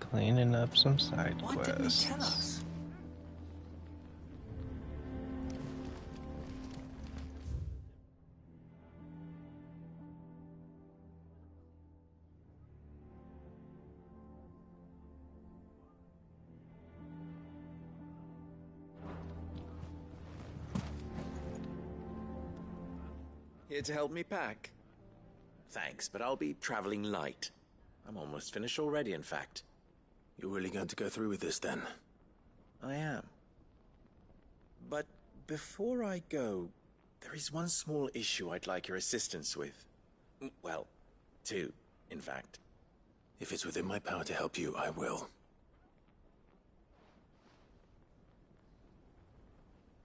cleaning up some side Why quests. didn't you tell us? Here to help me pack? Thanks, but I'll be traveling light. I'm almost finished already, in fact. You're really going to go through with this, then? I am. But before I go, there is one small issue I'd like your assistance with. Well, two, in fact. If it's within my power to help you, I will.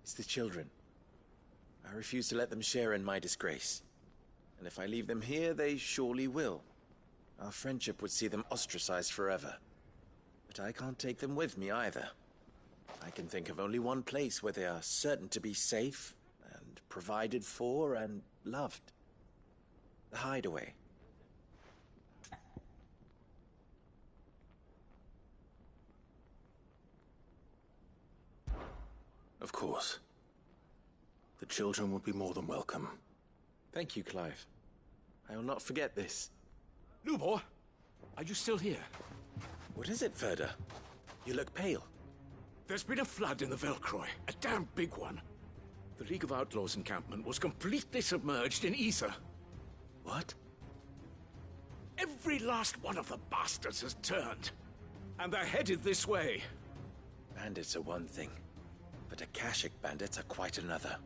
It's the children. I refuse to let them share in my disgrace. And if I leave them here, they surely will. Our friendship would see them ostracized forever. But I can't take them with me either. I can think of only one place where they are certain to be safe, and provided for, and loved. The Hideaway. Of course. The children would be more than welcome. Thank you, Clive. I will not forget this. Lubor, are you still here? What is it, Ferda? You look pale. There's been a flood in the Velcroy, a damn big one. The League of Outlaws encampment was completely submerged in ether. What? Every last one of the bastards has turned. And they're headed this way. Bandits are one thing, but Akashic bandits are quite another.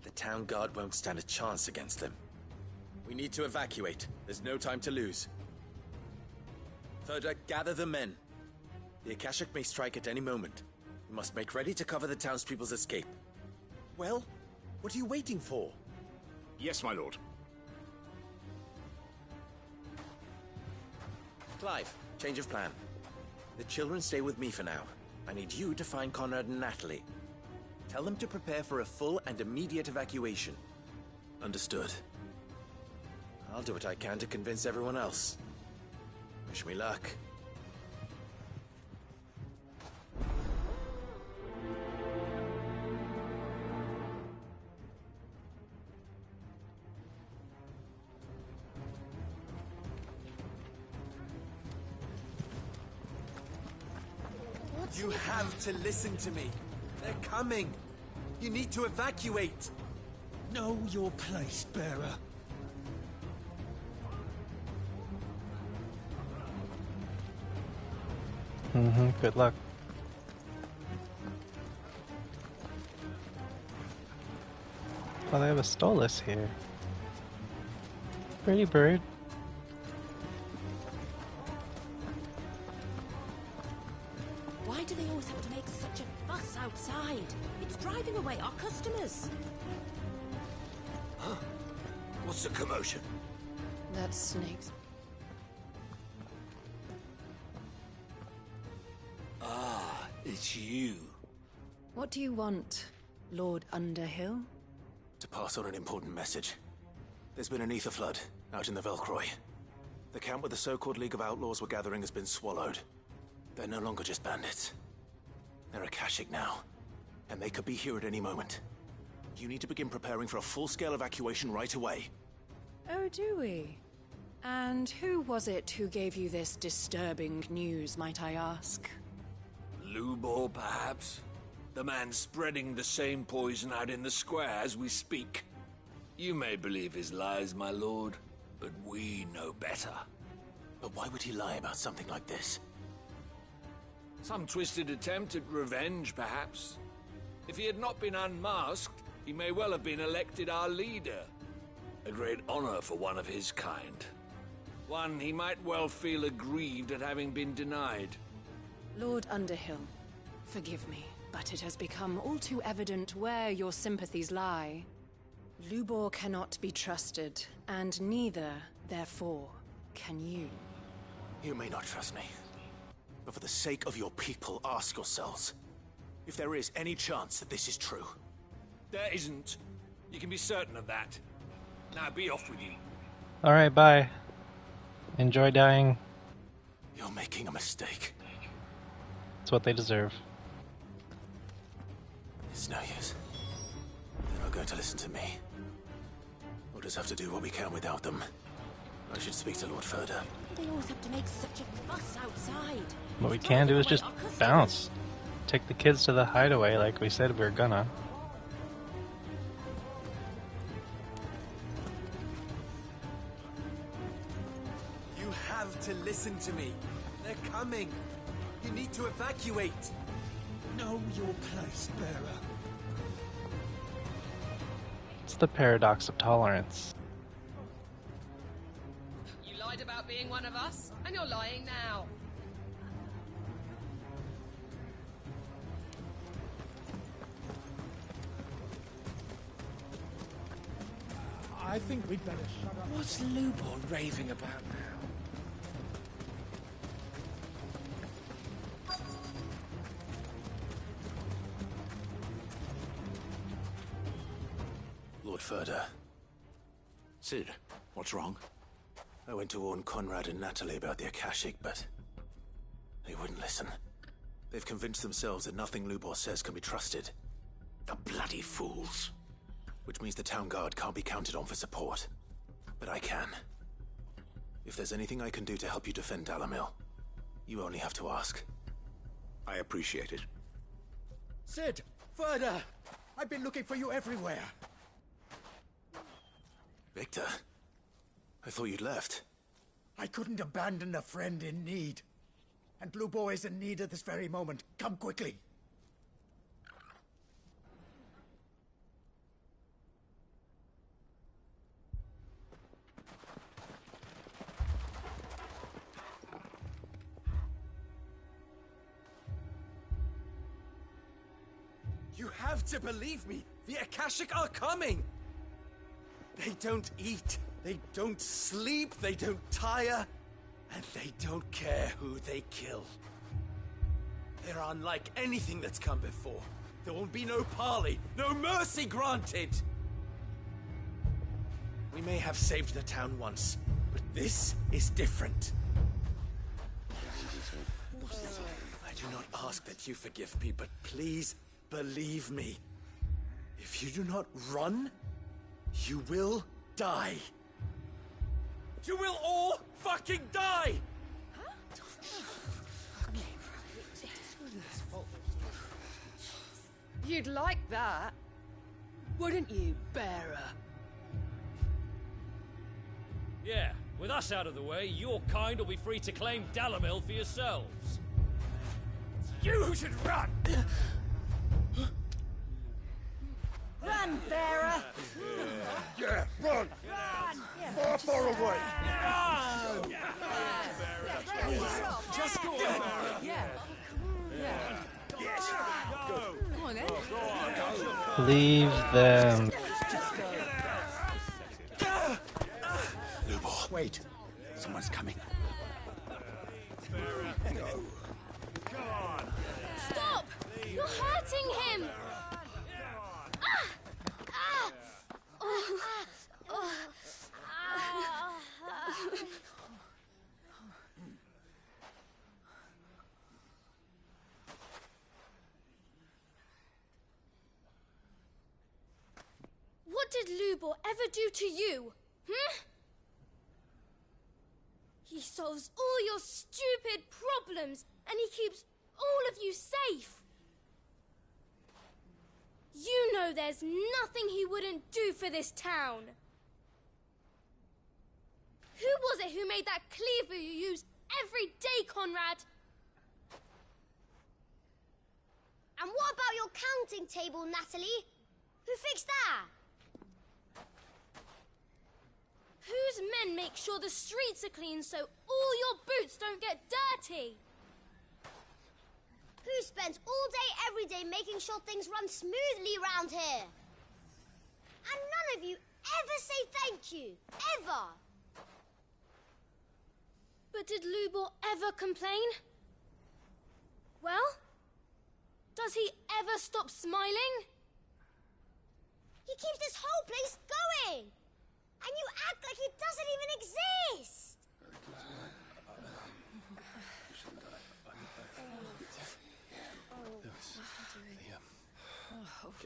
The town guard won't stand a chance against them. We need to evacuate. There's no time to lose. Ferda, gather the men. The Akashic may strike at any moment. We must make ready to cover the townspeople's escape. Well, what are you waiting for? Yes, my lord. Clive, change of plan. The children stay with me for now. I need you to find Conrad and Natalie. Tell them to prepare for a full and immediate evacuation. Understood. I'll do what I can to convince everyone else. Wish me luck. You have to listen to me. They're coming. You need to evacuate. Know your place, bearer. Good luck. Oh, they have a Stolas here. Pretty bird. Why do they always have to make such a fuss outside? It's driving away our customers. Huh? What's the commotion? That's snakes. Ah, it's you. What do you want, Lord Underhill? To pass on an important message. There's been an ether flood out in the Velcroy. The camp where the so-called League of Outlaws were gathering has been swallowed. They're no longer just bandits. They're Akashic now, and they could be here at any moment. You need to begin preparing for a full-scale evacuation right away. Oh, do we? And who was it who gave you this disturbing news, might I ask? Lubor, perhaps? The man spreading the same poison out in the square as we speak. You may believe his lies, my lord, but we know better. But why would he lie about something like this? Some twisted attempt at revenge, perhaps. If he had not been unmasked, he may well have been elected our leader. A great honor for one of his kind. One he might well feel aggrieved at having been denied. Lord Underhill, forgive me, but it has become all too evident where your sympathies lie. Lubor cannot be trusted, and neither, therefore, can you. You may not trust me, but for the sake of your people, ask yourselves if there is any chance that this is true. There isn't. You can be certain of that. Now be off with you. Alright, bye. Enjoy dying. You're making a mistake. It's what they deserve. It's no use. They're not going to listen to me. We'll just have to do what we can without them. I should speak to Lord Furder. They always have to make such a fuss outside. What we can do is just bounce. Take the kids to the hideaway like we said we were gonna. You have to listen to me. They're coming. You need to evacuate. Know your place, bearer. It's the paradox of tolerance. You lied about being one of us, and you're lying now. I think we'd better shut up. What's Lubor raving about now? Lord Furder, Sid, what's wrong? I went to warn Conrad and Natalie about the Akashic, but they wouldn't listen. They've convinced themselves that nothing Lubor says can be trusted. The bloody fools. Which means the town guard can't be counted on for support. But I can. If there's anything I can do to help you defend Dalamil, you only have to ask. I appreciate it. Sid! Further! I've been looking for you everywhere. Victor, I thought you'd left. I couldn't abandon a friend in need. And Blue Boy is in need at this very moment. Come quickly. You have to believe me. The Akashic are coming. They don't eat, they don't sleep, they don't tire, and they don't care who they kill. They're unlike anything that's come before. There won't be no parley, no mercy granted. We may have saved the town once, but this is different. I do not ask that you forgive me, but please believe me. If you do not run, you will die. You will all fucking die! You'd like that, wouldn't you, bearer? Yeah, with us out of the way, your kind will be free to claim Dalamil for yourselves. You should run! Run, bearer! Yeah, run! Far, far away! Run! Just go on. Yeah. Yes! Go! Come on, then. Leave them. Lubor. Wait. Someone's coming. Stop! You're hurting him! What did Lubor ever do to you? He solves all your stupid problems, and he keeps all of you safe. You know there's nothing he wouldn't do for this town. Who was it who made that cleaver you use every day, Conrad? And what about your counting table, Natalie? Who fixed that? Whose men make sure the streets are clean so all your boots don't get dirty? Who spends all day, every day making sure things run smoothly around here? And none of you ever say thank you. Ever. But did Lubor ever complain? Well, does he ever stop smiling? He keeps this whole place going. And you act like he doesn't even exist.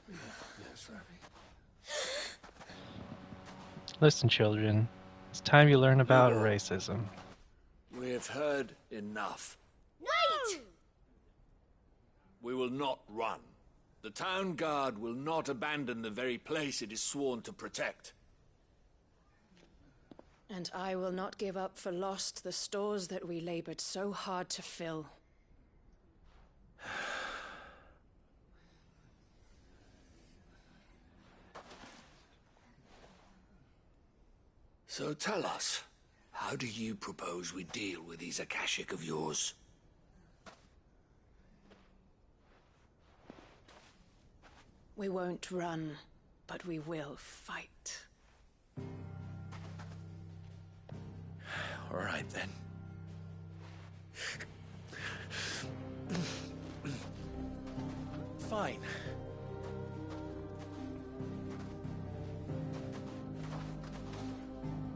Yes, Rabbi. Listen, children. It's time you learn about Lubor, racism. we have heard enough. Wait! We will not run. The town guard will not abandon the very place it is sworn to protect. And I will not give up for lost the stores that we labored so hard to fill. So tell us, how do you propose we deal with these Akashic of yours? We won't run, but we will fight. All right, then. Fine.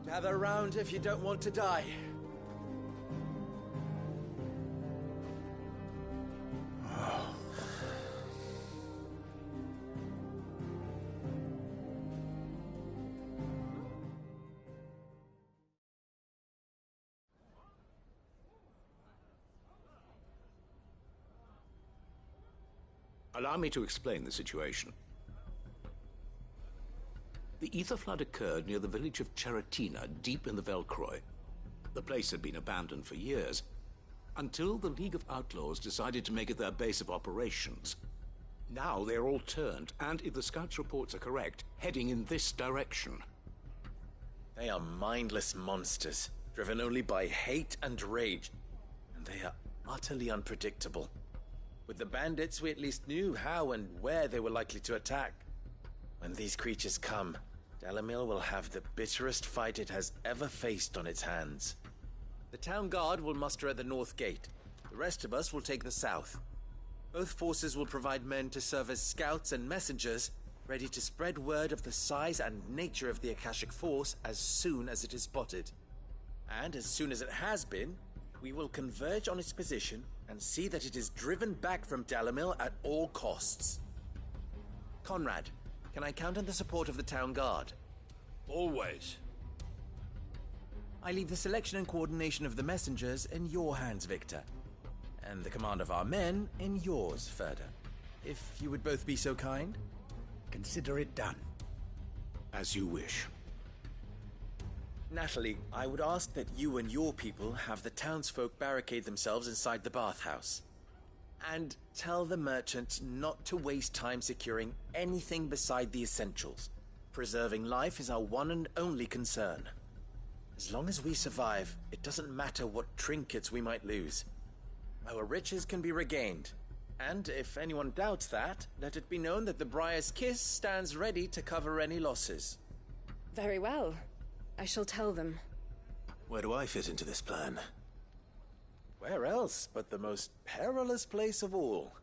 Gather round if you don't want to die. Allow me to explain the situation. The ether flood occurred near the village of Cheratina, deep in the Velcroy. The place had been abandoned for years, until the League of Outlaws decided to make it their base of operations. Now they're all turned, and if the scouts' reports are correct, heading in this direction. They are mindless monsters, driven only by hate and rage, and they are utterly unpredictable. With the bandits, we at least knew how and where they were likely to attack. When these creatures come, Dalamil will have the bitterest fight it has ever faced on its hands. The town guard will muster at the north gate. The rest of us will take the south. Both forces will provide men to serve as scouts and messengers, ready to spread word of the size and nature of the Akashic force as soon as it is spotted. And as soon as it has been, we will converge on its position and see that it is driven back from Dalamil at all costs. Conrad, can I count on the support of the town guard? Always. I leave the selection and coordination of the messengers in your hands, Victor. And the command of our men in yours, Ferda. If you would both be so kind. Consider it done. As you wish. Natalie, I would ask that you and your people have the townsfolk barricade themselves inside the bathhouse. And tell the merchant not to waste time securing anything beside the essentials. Preserving life is our one and only concern. As long as we survive, it doesn't matter what trinkets we might lose. Our riches can be regained. And if anyone doubts that, let it be known that the Briar's Kiss stands ready to cover any losses. Very well. I shall tell them. Where do I fit into this plan? Where else but the most perilous place of all?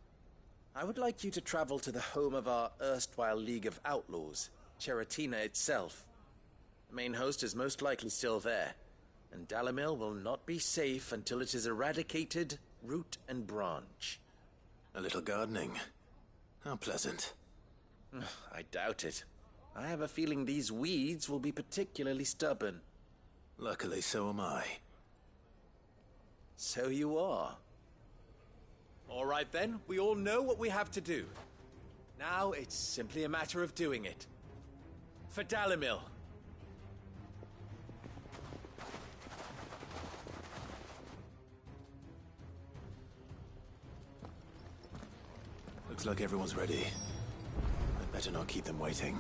I would like you to travel to the home of our erstwhile League of Outlaws, Cheratina itself. The main host is most likely still there, and Dalamil will not be safe until it is eradicated, root and branch. A little gardening. How pleasant. I doubt it. I have a feeling these weeds will be particularly stubborn. Luckily, so am I. So you are. All right then, we all know what we have to do. Now it's simply a matter of doing it. For Dalamil. Looks like everyone's ready. I'd better not keep them waiting.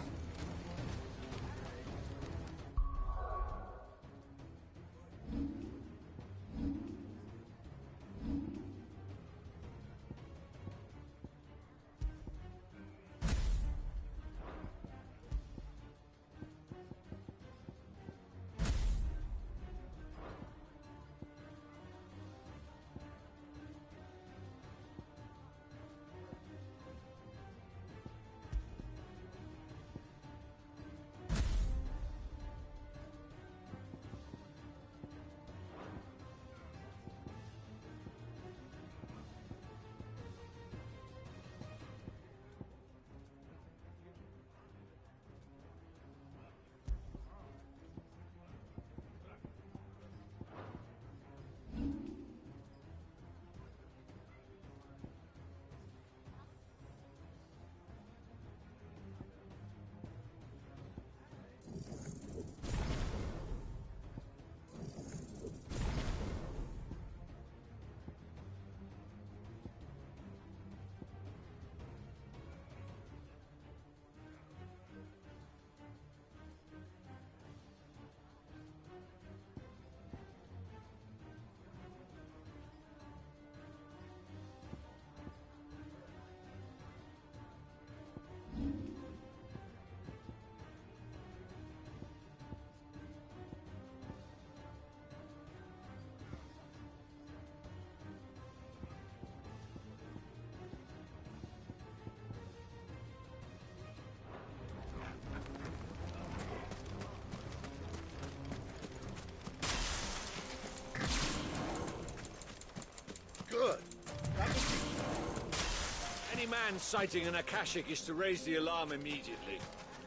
command sighting an Akashic is to raise the alarm immediately.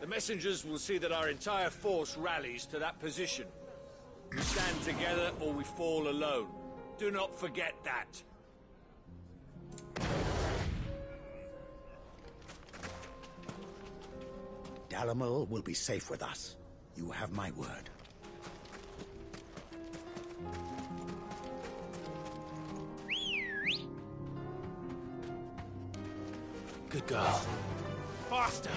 The messengers will see that our entire force rallies to that position. We stand together or we fall alone. Do not forget that. Dalamil will be safe with us. You have my word. Good girl. Faster!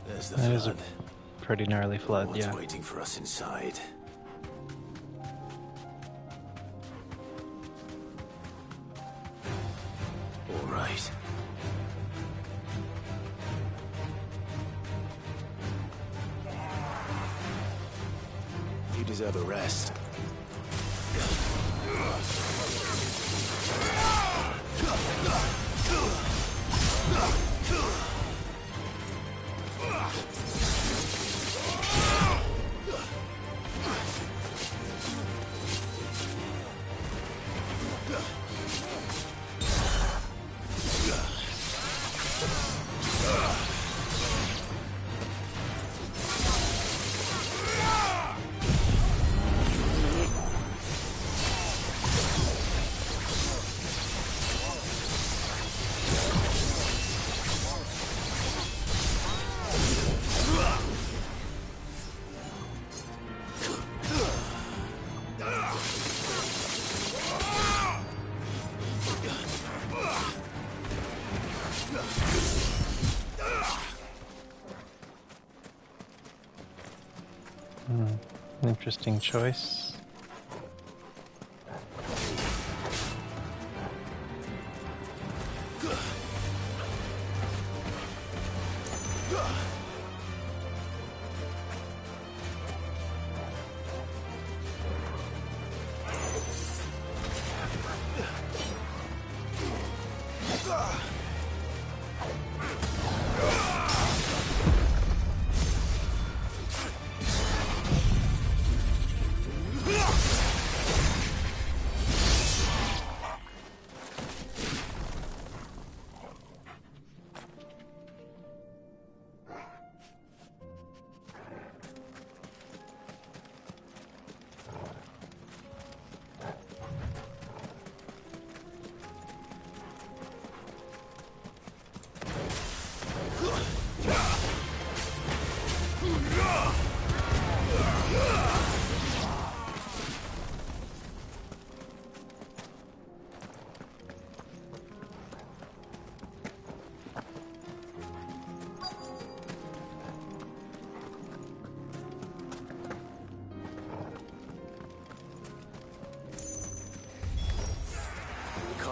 There's the That is a flood. pretty gnarly flood, What's yeah. waiting for us inside? All right. You deserve a rest. Interesting choice.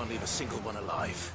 Can't leave a single one alive.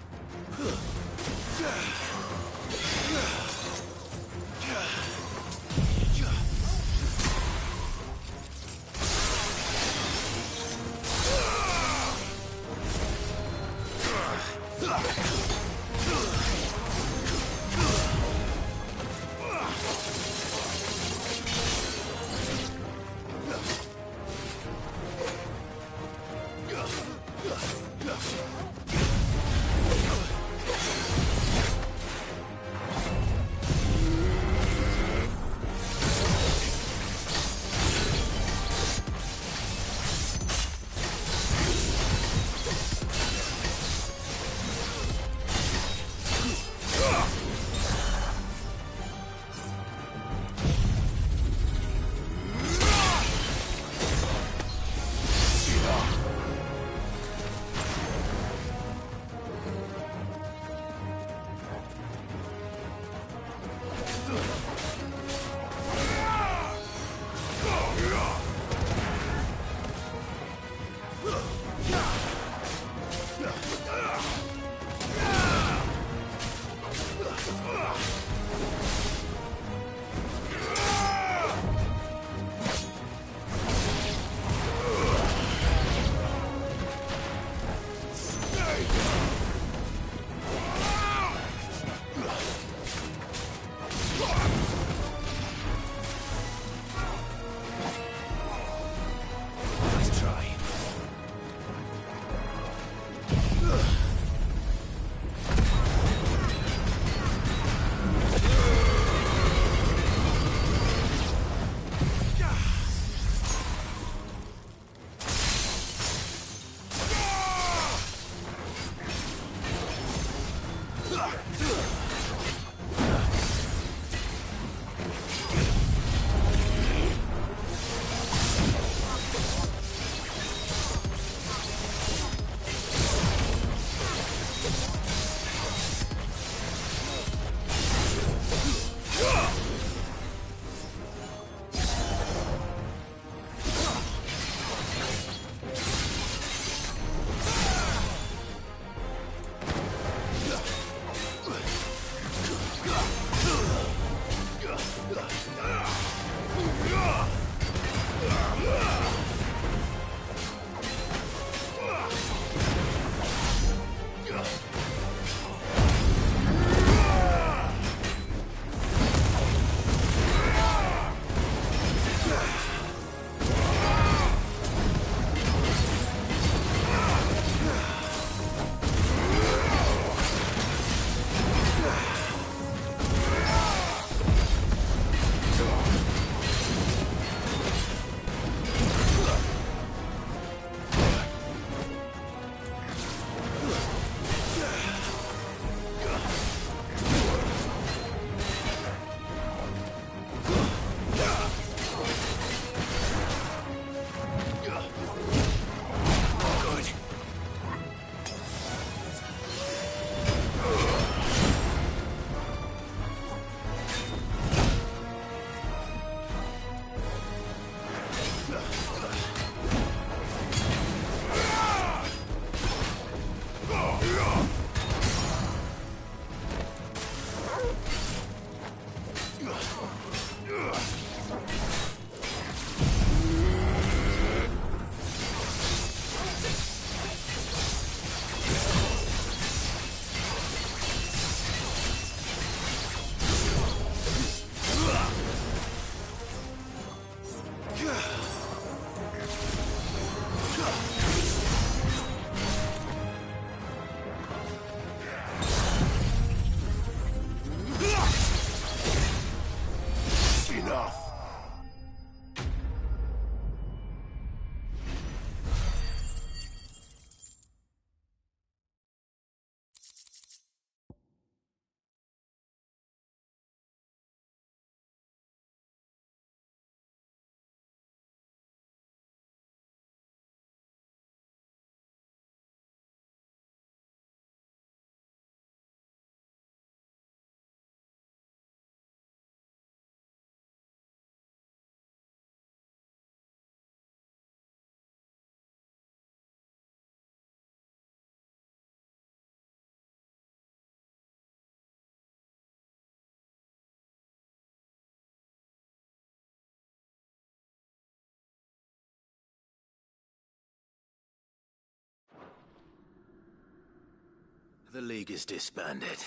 The League is disbanded.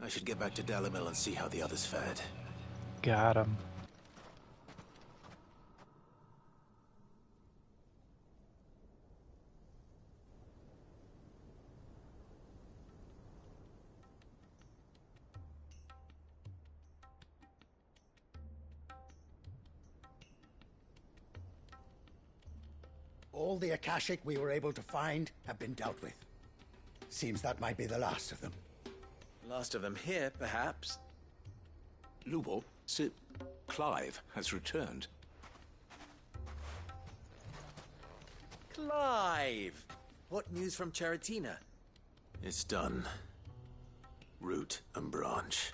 I should get back to Dalamil and see how the others fared. Got him. All the Akashic we were able to find have been dealt with. Seems that might be the last of them. Last of them here, perhaps. Lubor, Sir Clive has returned. Clive! What news from Charatina? It's done. Root and branch.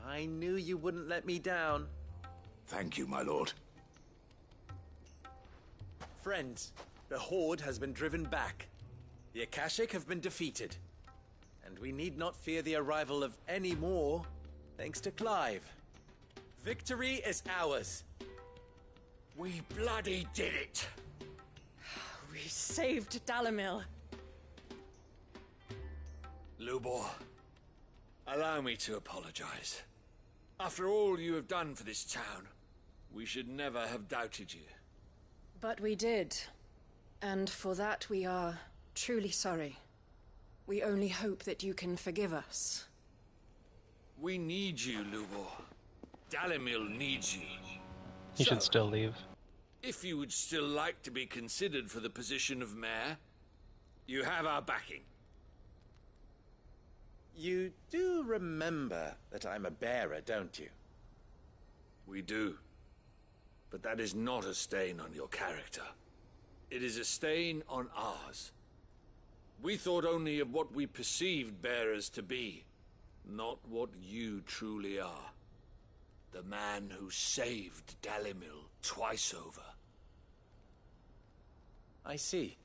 I knew you wouldn't let me down. Thank you, my lord. Friends, the Horde has been driven back. The Akashic have been defeated. And we need not fear the arrival of any more, thanks to Clive. Victory is ours. We bloody did it! We saved Dalamil. Lubor, allow me to apologize. After all you have done for this town, we should never have doubted you. But we did. And for that we are truly sorry. We only hope that you can forgive us. We need you, Lubor. Dalamil needs you. He should still leave. If you would still like to be considered for the position of mayor, you have our backing. You do remember that I'm a bearer, don't you? We do. But that is not a stain on your character. It is a stain on ours. We thought only of what we perceived bearers to be, not what you truly are. The man who saved Dalimil twice over. I see.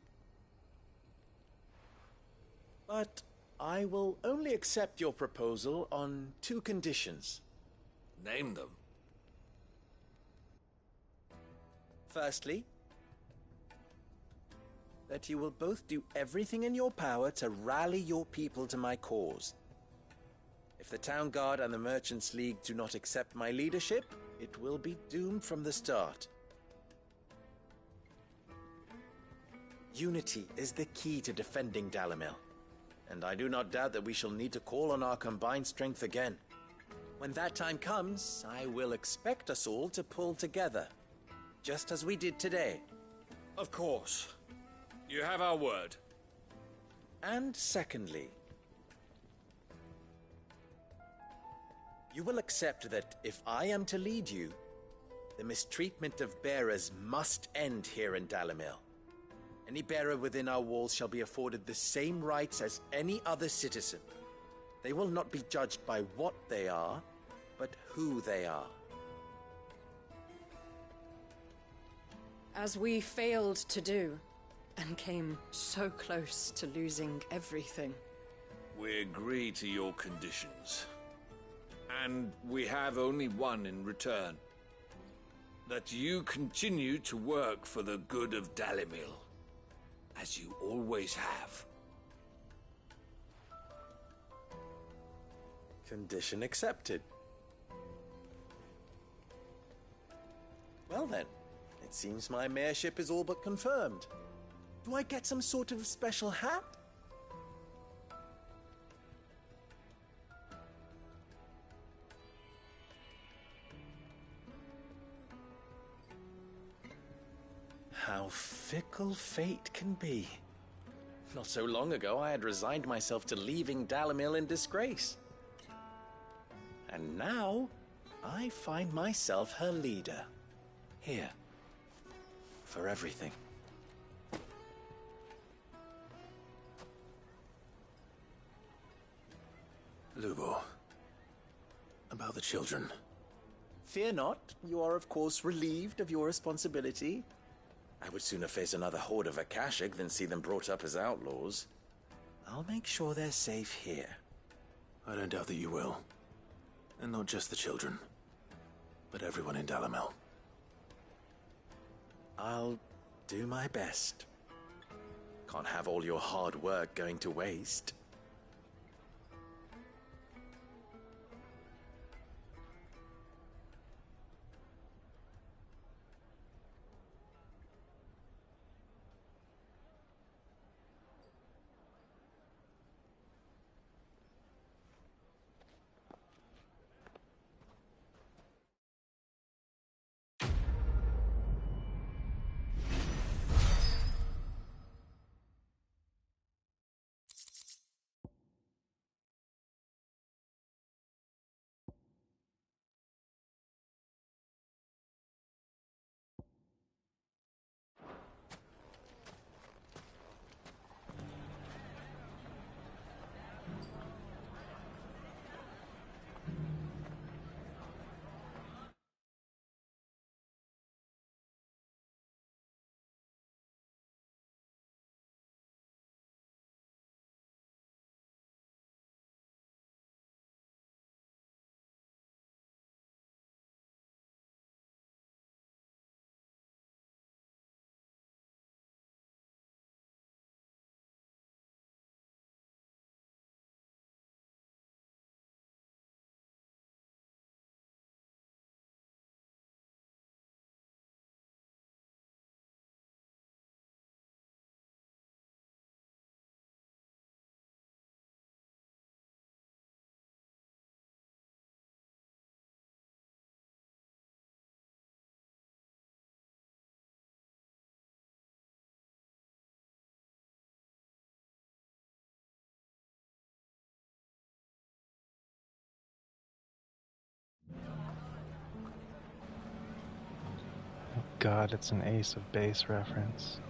But I will only accept your proposal on 2 conditions. Name them. Firstly, that you will both do everything in your power to rally your people to my cause. If the Town Guard and the Merchants League do not accept my leadership, it will be doomed from the start. Unity is the key to defending Dalamil, and I do not doubt that we shall need to call on our combined strength again. When that time comes, I will expect us all to pull together, just as we did today. Of course. You have our word. And secondly, you will accept that if I am to lead you, the mistreatment of bearers must end here in Dalamil. Any bearer within our walls shall be afforded the same rights as any other citizen. They will not be judged by what they are, but who they are. As we failed to do, and came so close to losing everything. We agree to your conditions. And we have only one in return. That you continue to work for the good of Dalimil, as you always have. Condition accepted. Well then, it seems my mayorship is all but confirmed. Do I get some sort of special hat? How fickle fate can be. Not so long ago, I had resigned myself to leaving Dalamil in disgrace. And now, I find myself her leader. Here. For everything. Lubo. About the children. Fear not. You are, of course, relieved of your responsibility. I would sooner face another horde of Akashic than see them brought up as outlaws. I'll make sure they're safe here. I don't doubt that you will. And not just the children, but everyone in Dalamil. I'll do my best. Can't have all your hard work going to waste. God, it's an Ace of Base reference.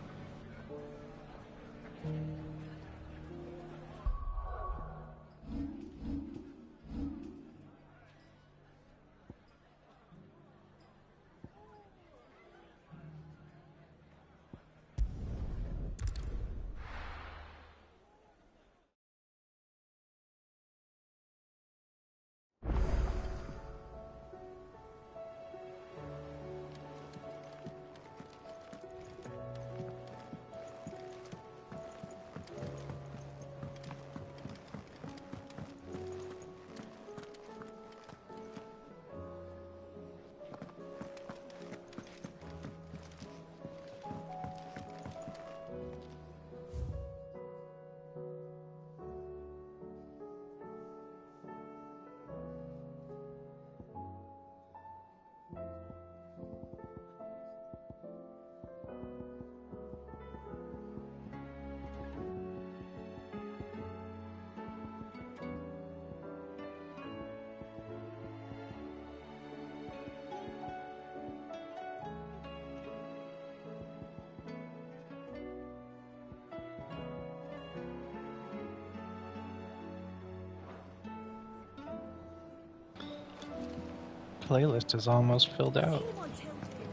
Playlist is almost filled out. Anyone tell you?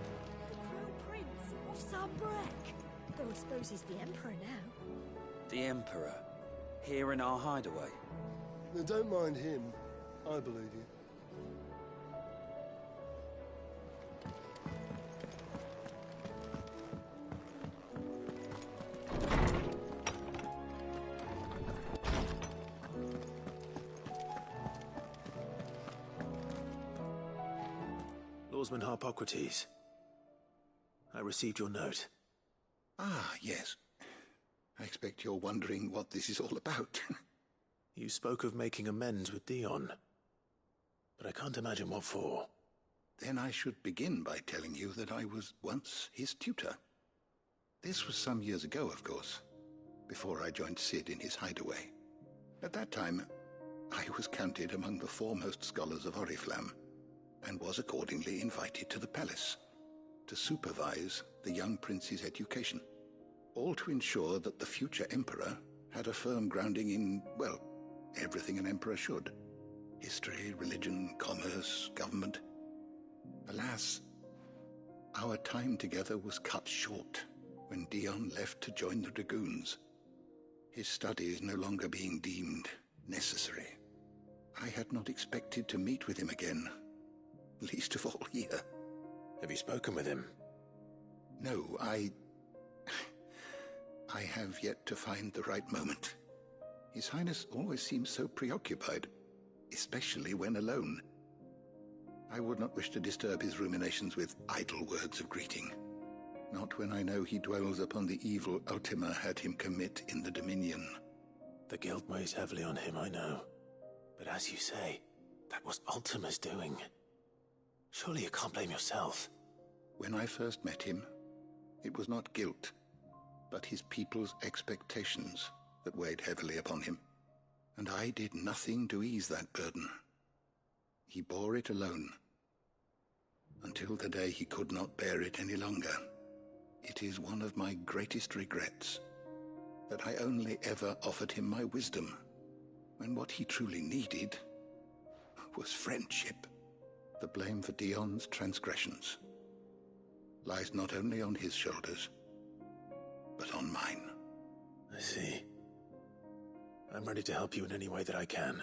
The Crown Prince of Sabrek. Though I suppose he's the Emperor now. The Emperor? Here in our hideaway? Now, don't mind him. I believe you. Lawsman Harpocrates. I received your note. Ah, yes. I expect you're wondering what this is all about. You spoke of making amends with Dion, but I can't imagine what for. Then I should begin by telling you that I was once his tutor. This was some years ago, of course, before I joined Sid in his hideaway. At that time, I was counted among the foremost scholars of Oriflamme, and was accordingly invited to the palace to supervise the young prince's education, all to ensure that the future emperor had a firm grounding in, well, everything an emperor should. History, religion, commerce, government. Alas, our time together was cut short when Dion left to join the Dragoons, his studies no longer being deemed necessary. I had not expected to meet with him again, least of all here. Have you spoken with him? No, I have yet to find the right moment. His Highness always seems so preoccupied, especially when alone. I would not wish to disturb his ruminations with idle words of greeting, not when I know he dwells upon the evil Ultima had him commit in the Dominion. The guilt weighs heavily on him, I know. But as you say, that was Ultima's doing. Surely you can't blame yourself. When I first met him, it was not guilt, but his people's expectations that weighed heavily upon him. And I did nothing to ease that burden. He bore it alone, until the day he could not bear it any longer. It is one of my greatest regrets that I only ever offered him my wisdom, when what he truly needed was friendship. The blame for Dion's transgressions lies not only on his shoulders, but on mine. I see. I'm ready to help you in any way that I can.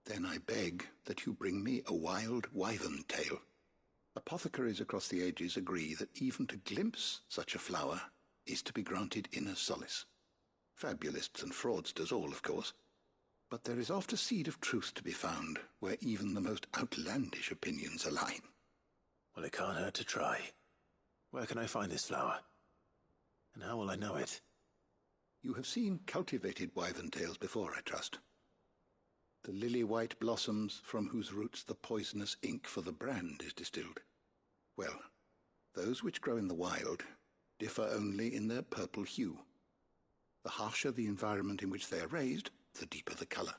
Then I beg that you bring me a wild wyvern tail. Apothecaries across the ages agree that even to glimpse such a flower is to be granted inner solace. Fabulists and fraudsters all, of course. But there is oft a seed of truth to be found where even the most outlandish opinions align. Well, it can't hurt to try. Where can I find this flower? And how will I know it? You have seen cultivated wyvern tails before, I trust. The lily-white blossoms from whose roots the poisonous ink for the brand is distilled. Well, those which grow in the wild differ only in their purple hue. The harsher the environment in which they are raised, the deeper the color.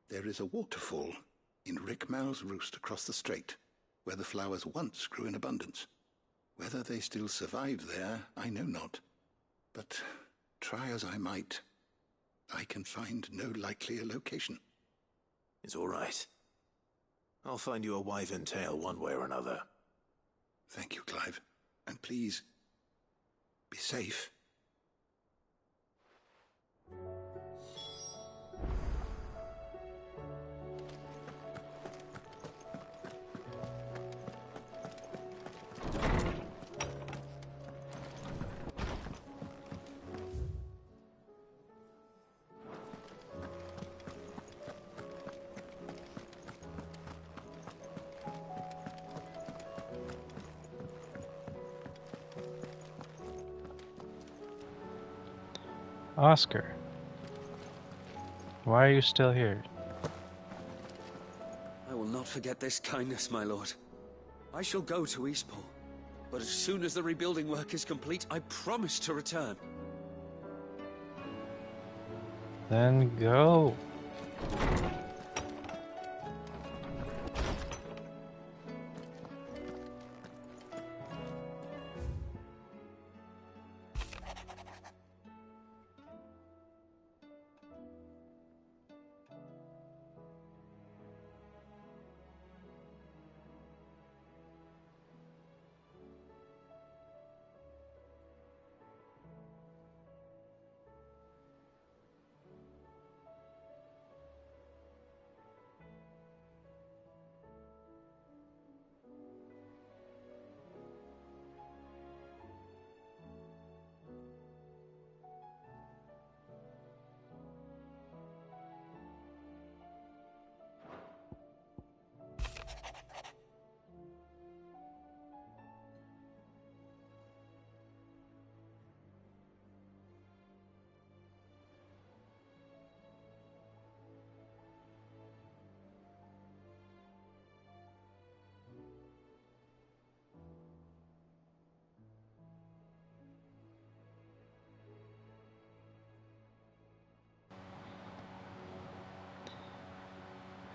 There is a waterfall in Rickmal's roost across the strait, where the flowers once grew in abundance. Whether they still survive there, I know not. But try as I might, I can find no likelier location. It's all right. I'll find you a wyvern tail one way or another. Thank you, Clive. And please, be safe. Oscar, why are you still here? I will not forget this kindness, my lord. I shall go to Eastport, but as soon as the rebuilding work is complete, I promise to return. Then go.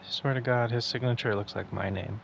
I swear to God, his signature looks like my name.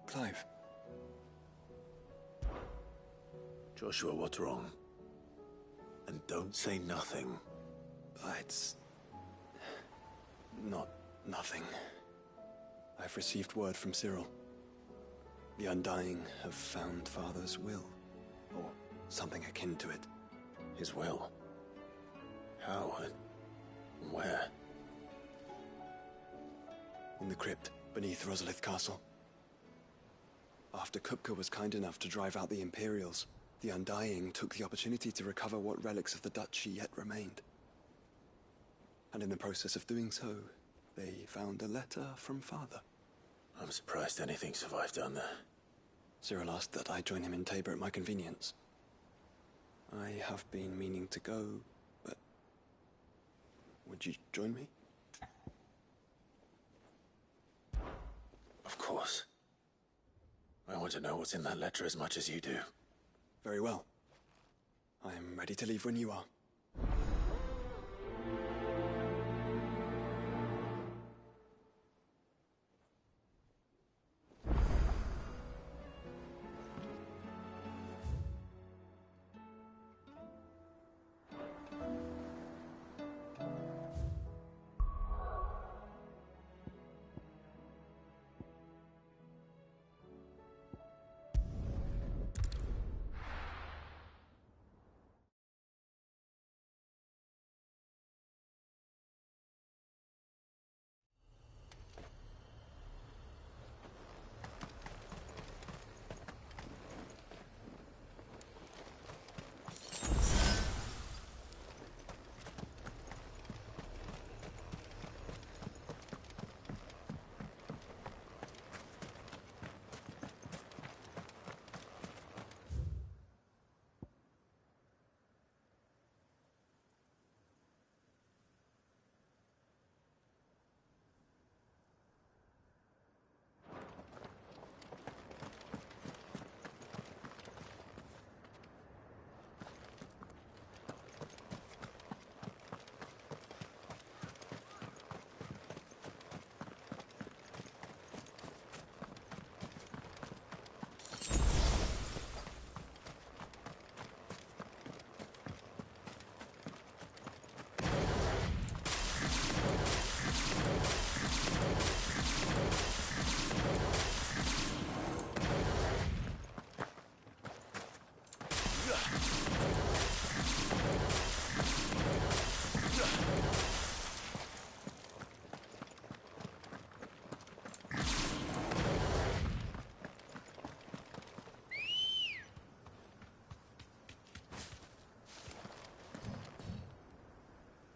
Clive. Joshua, what's wrong? And don't say nothing. It's Nothing. I've received word from Cyril. The Undying have found Father's will, or something akin to it. His will? How? Where? In the crypt beneath Rosalith Castle. After Kupka was kind enough to drive out the Imperials, the Undying took the opportunity to recover what relics of the Duchy yet remained. And in the process of doing so, they found a letter from Father. I'm surprised anything survived down there. Cyril asked that I join him in Tabor at my convenience. I have been meaning to go, but... would you join me? Of course. I want to know what's in that letter as much as you do. Very well. I am ready to leave when you are.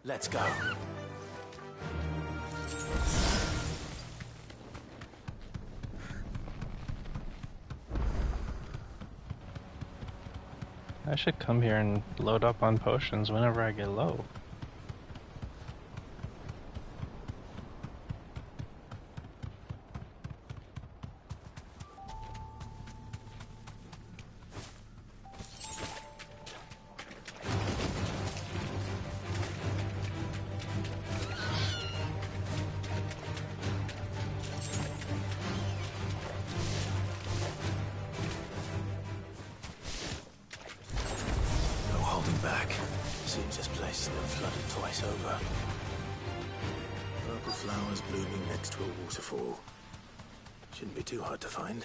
Let's go. I should come here and load up on potions whenever I get low. Back. Seems this place has been flooded twice over. Purple flowers blooming next to a waterfall. Shouldn't be too hard to find.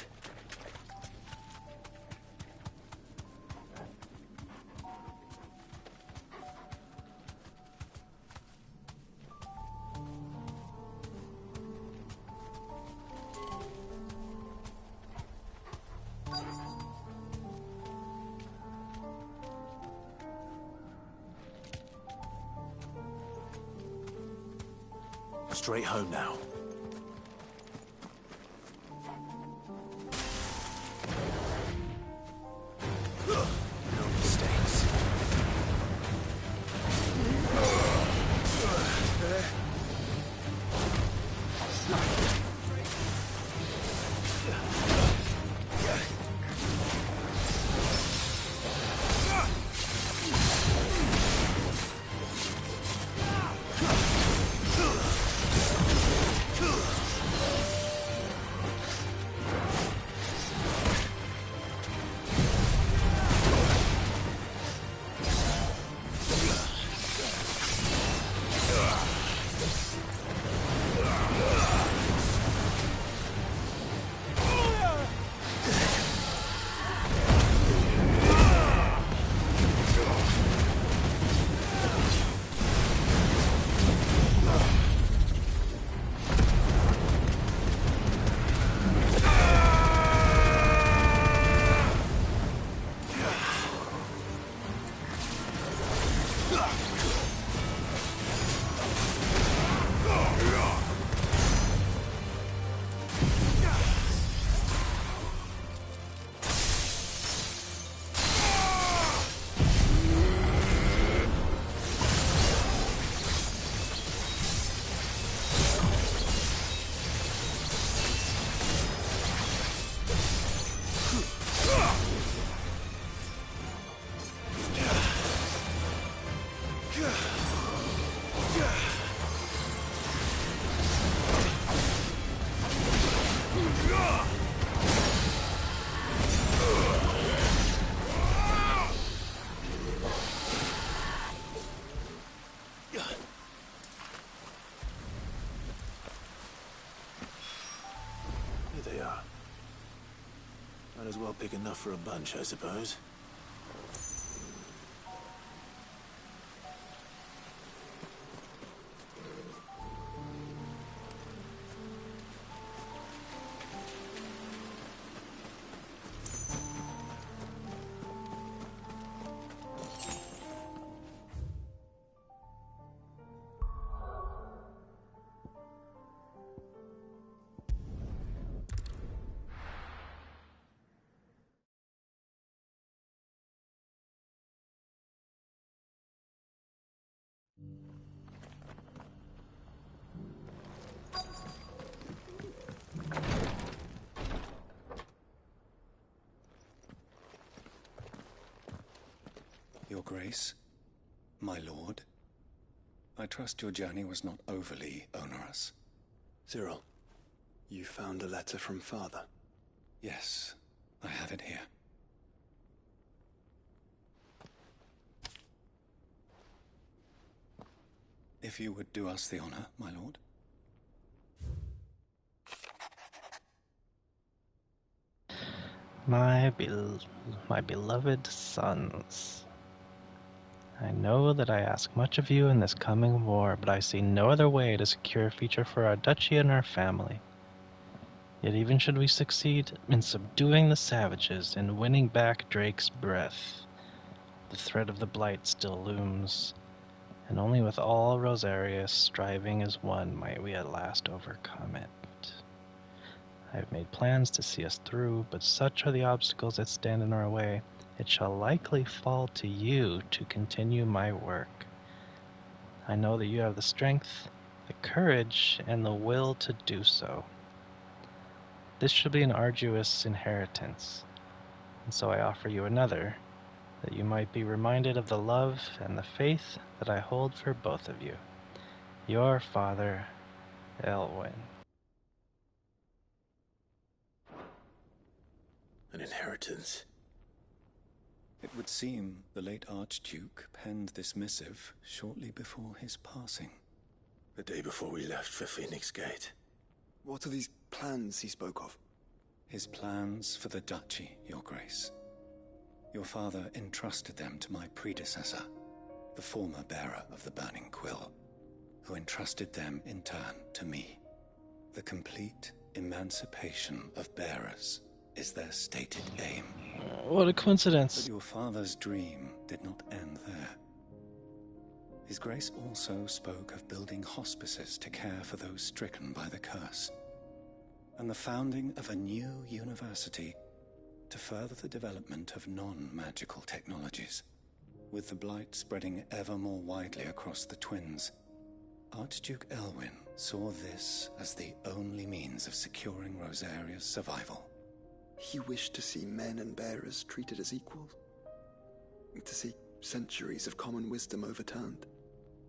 Straight home now. No mistakes. Might as well pick enough for a bunch, I suppose. Your Grace, my lord, I trust your journey was not overly onerous. Cyril, you found a letter from Father? Yes, I have it here. If you would do us the honor, my lord. My beloved sons, I know that I ask much of you in this coming war, but I see no other way to secure a future for our duchy and our family. Yet even should we succeed in subduing the savages and winning back Drake's breath, the threat of the Blight still looms, and only with all Rosarius striving as one might we at last overcome it. I have made plans to see us through, but such are the obstacles that stand in our way, it shall likely fall to you to continue my work. I know that you have the strength, the courage, and the will to do so. This shall be an arduous inheritance, and so I offer you another, that you might be reminded of the love and the faith that I hold for both of you. Your father, Elwyn. An inheritance. It would seem the late Archduke penned this missive shortly before his passing. The day before we left for Phoenix Gate. What are these plans he spoke of? His plans for the duchy, Your Grace. Your father entrusted them to my predecessor, the former bearer of the Burning Quill, who entrusted them in turn to me. The complete emancipation of bearers is their stated aim. What a coincidence. But your father's dream did not end there. His Grace also spoke of building hospices to care for those stricken by the curse, and the founding of a new university to further the development of non-magical technologies. With the Blight spreading ever more widely across the Twins, Archduke Elwyn saw this as the only means of securing Rosaria's survival. He wished to see men and bearers treated as equals. To see centuries of common wisdom overturned.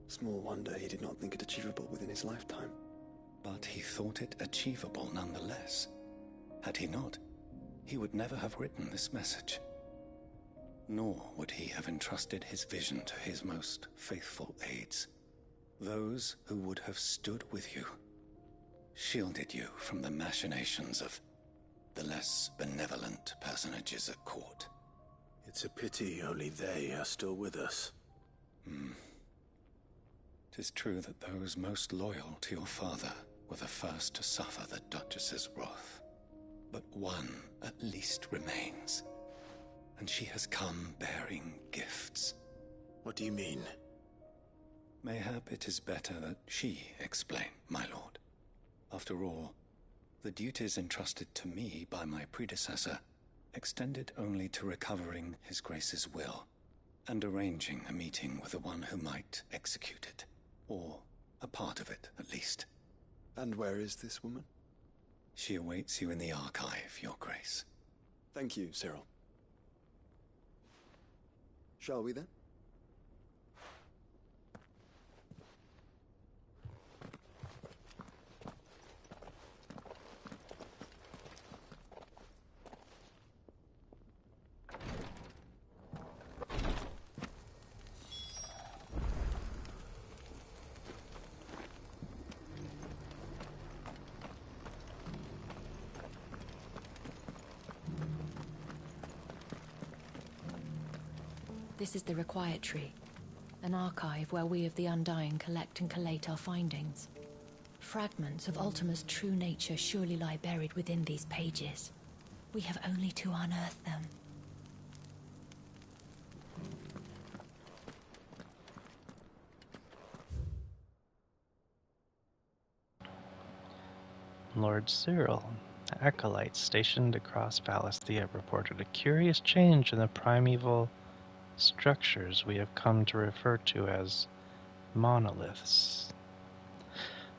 Small wonder he did not think it achievable within his lifetime. But he thought it achievable nonetheless. Had he not, he would never have written this message. Nor would he have entrusted his vision to his most faithful aides. Those who would have stood with you, shielded you from the machinations of the less benevolent personages at court. It's a pity only they are still with us. 'Tis true that those most loyal to your father were the first to suffer the Duchess's wrath. But one at least remains, and she has come bearing gifts. What do you mean? Mayhap it is better that she explain, my lord. After all, the duties entrusted to me by my predecessor extended only to recovering His Grace's will and arranging a meeting with the one who might execute it, or a part of it at least. And where is this woman? She awaits you in the archive, Your Grace. Thank you, Cyril. Shall we then? This is the Required Tree, an archive where we of the Undying collect and collate our findings. Fragments of Ultima's true nature surely lie buried within these pages. We have only to unearth them. Lord Cyril, acolytes stationed across Valisthea, reported a curious change in the primeval structures we have come to refer to as monoliths.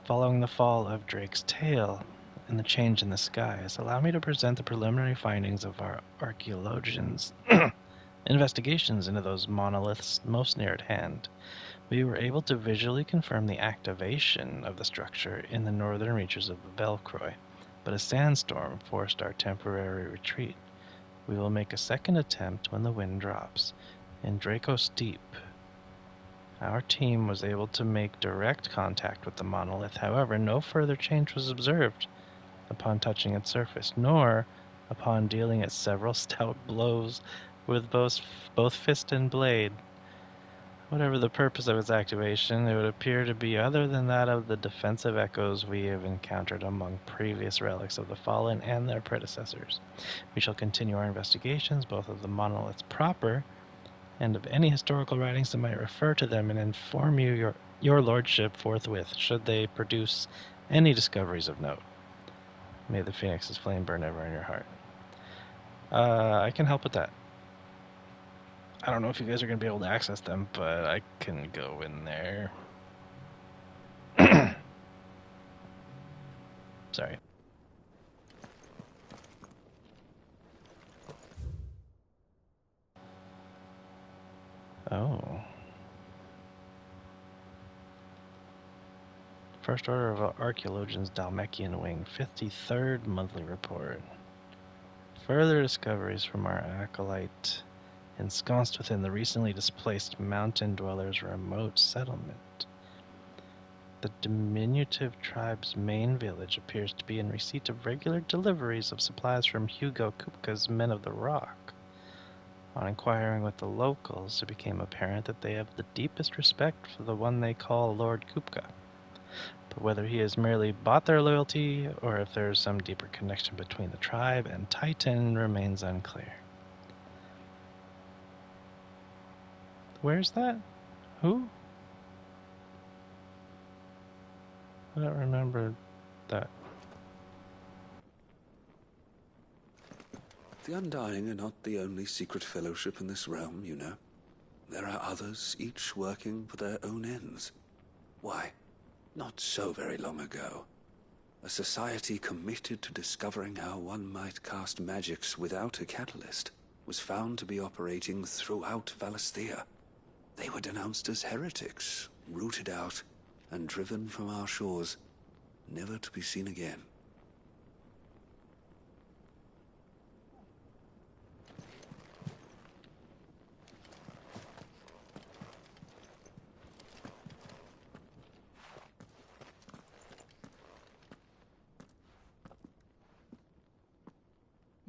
Following the fall of Drake's tail and the change in the skies, allow me to present the preliminary findings of our archaeologians' investigations into those monoliths most near at hand. We were able to visually confirm the activation of the structure in the northern reaches of Velcroy, but a sandstorm forced our temporary retreat. We will make a second attempt when the wind drops. In Draco's Deep, our team was able to make direct contact with the monolith. However, no further change was observed upon touching its surface, nor upon dealing it several stout blows with both fist and blade. Whatever the purpose of its activation, it would appear to be other than that of the defensive echoes we have encountered among previous relics of the fallen and their predecessors. We shall continue our investigations, both of the monoliths proper and of any historical writings that might refer to them, and inform your lordship forthwith, should they produce any discoveries of note. May the Phoenix's flame burn ever in your heart. I can help with that. I don't know if you guys are going to be able to access them, but I can go in there. Sorry. Oh. First Order of Archaeologians Dalmekian Wing, 53rd monthly report. Further discoveries from our acolyte ensconced within the recently displaced mountain dwellers' remote settlement. The diminutive tribe's main village appears to be in receipt of regular deliveries of supplies from Hugo Kupka's Men of the Rock. On inquiring with the locals, it became apparent that they have the deepest respect for the one they call Lord Kupka. But whether he has merely bought their loyalty, or if there is some deeper connection between the tribe and Titan, remains unclear. Where's that? Who? I don't remember that. The Undying are not the only secret fellowship in this realm, you know. There are others, each working for their own ends. Why, not so very long ago, a society committed to discovering how one might cast magics without a catalyst was found to be operating throughout Valisthea. They were denounced as heretics, rooted out, and driven from our shores, never to be seen again.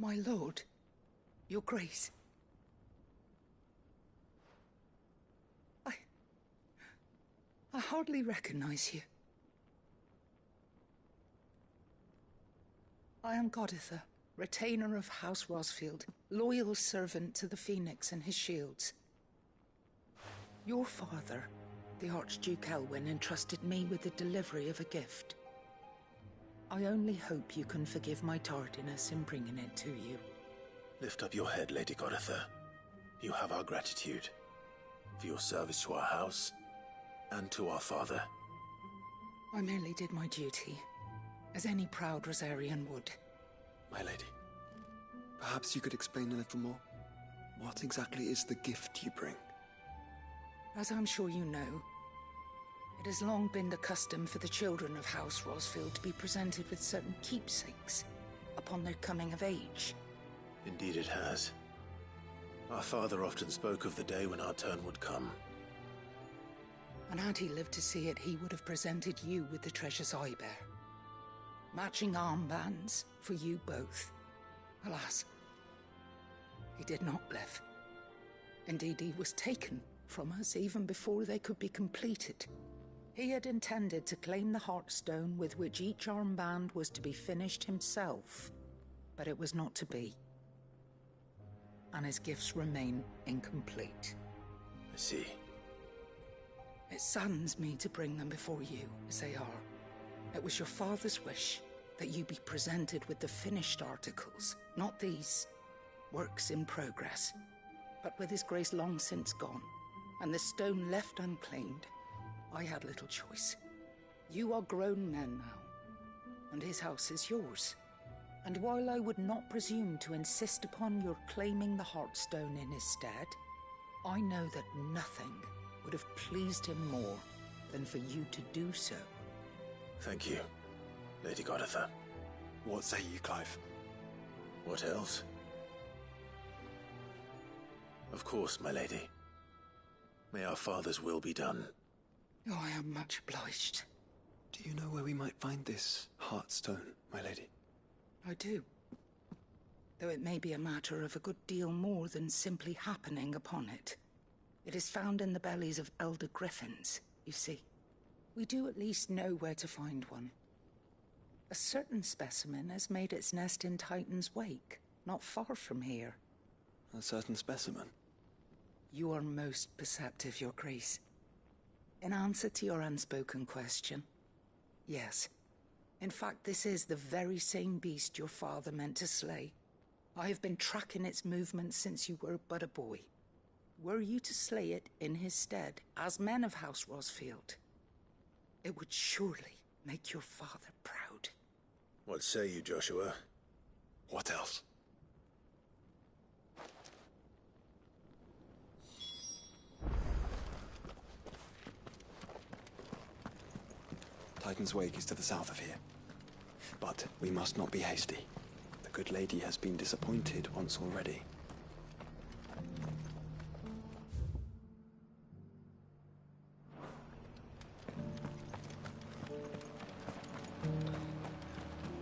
My lord, your grace. I hardly recognize you. I am Goditha, retainer of House Rosfield, loyal servant to the Phoenix and his shields. Your father, the Archduke Elwyn, entrusted me with the delivery of a gift. I only hope you can forgive my tardiness in bringing it to you. Lift up your head, Lady Goditha. You have our gratitude for your service to our house and to our father. I merely did my duty, as any proud Rosarian would. My lady, perhaps you could explain a little more? What exactly is the gift you bring? As I'm sure you know, it has long been the custom for the children of House Rosfield to be presented with certain keepsakes upon their coming of age. Indeed it has. Our father often spoke of the day when our turn would come. And had he lived to see it, he would have presented you with the treasures I bear. Matching armbands for you both. Alas, he did not live. Indeed, he was taken from us even before they could be completed. He had intended to claim the Heartstone with which each armband was to be finished himself, but it was not to be. And his gifts remain incomplete. I see. It saddens me to bring them before you, as they are. It was your father's wish that you be presented with the finished articles, not these works in progress. But with his grace long since gone, and the stone left unclaimed, I had little choice. You are grown men now, and his house is yours. And while I would not presume to insist upon your claiming the Heartstone in his stead, I know that nothing would have pleased him more than for you to do so. Thank you, Lady Goditha. What say you, Clive? What else? Of course, my lady. May our father's will be done. Oh, I am much obliged. Do you know where we might find this Heartstone, my lady? I do. Though it may be a matter of a good deal more than simply happening upon it. It is found in the bellies of elder griffins, you see. We do at least know where to find one. A certain specimen has made its nest in Titan's Wake, not far from here. A certain specimen? You are most perceptive, Your Grace. In answer to your unspoken question, yes. In fact, this is the very same beast your father meant to slay. I have been tracking its movements since you were but a boy. Were you to slay it in his stead, as men of House Rosfield, it would surely make your father proud. What say you, Joshua? What else? Titan's Wake is to the south of here. But we must not be hasty. The good lady has been disappointed once already.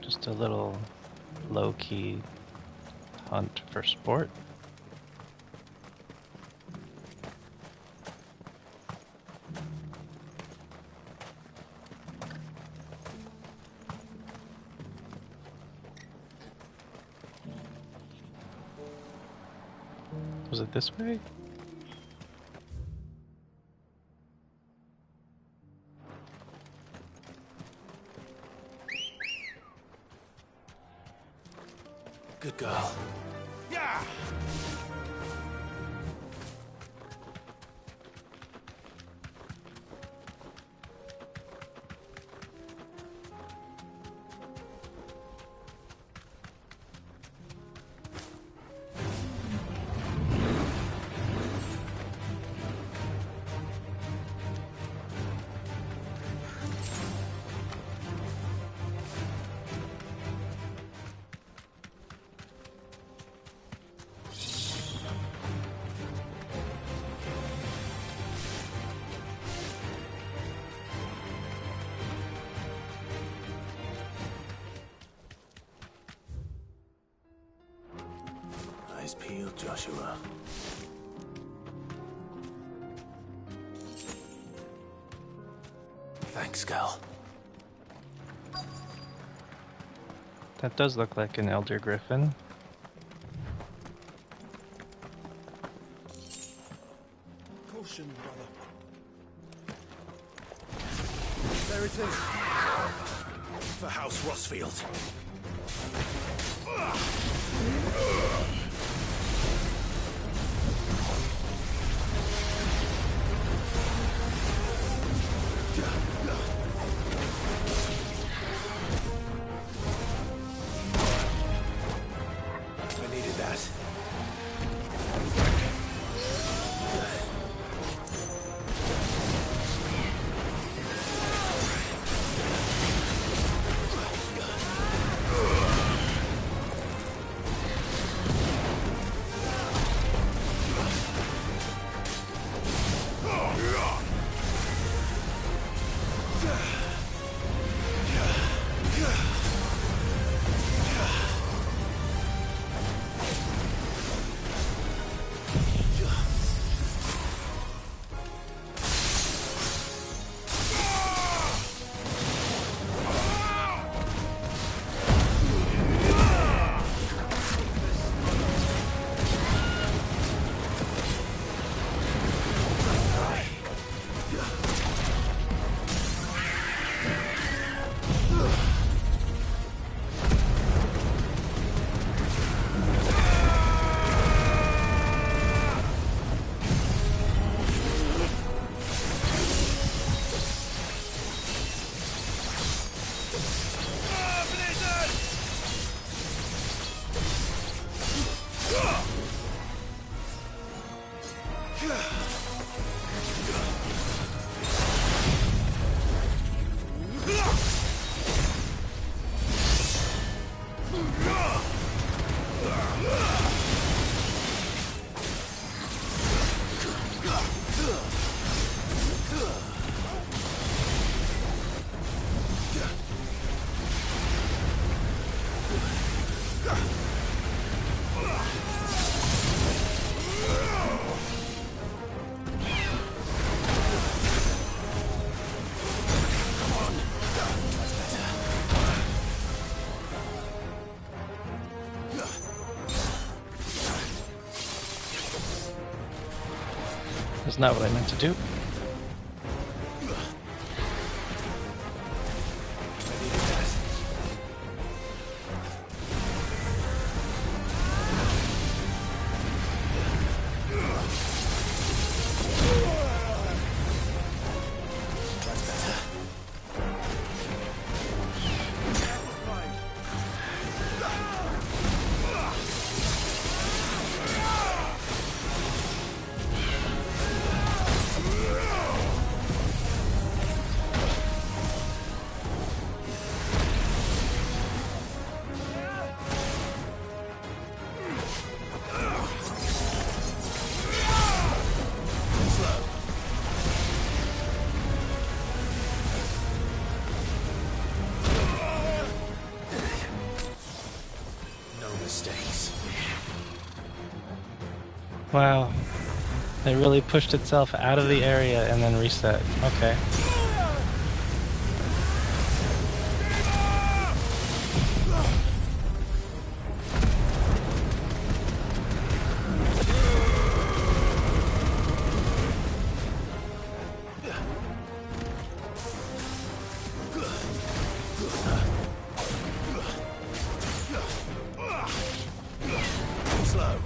Just a little low-key hunt for sport. Was it this way? Good girl. Yeah! Eyes peeled, Joshua. Thanks, Gal. That does look like an elder griffin. Caution, brother. There it is. For House Rosfield. I needed that. That's not what I meant to do. Wow. It really pushed itself out of the area and then reset. Okay. Slow.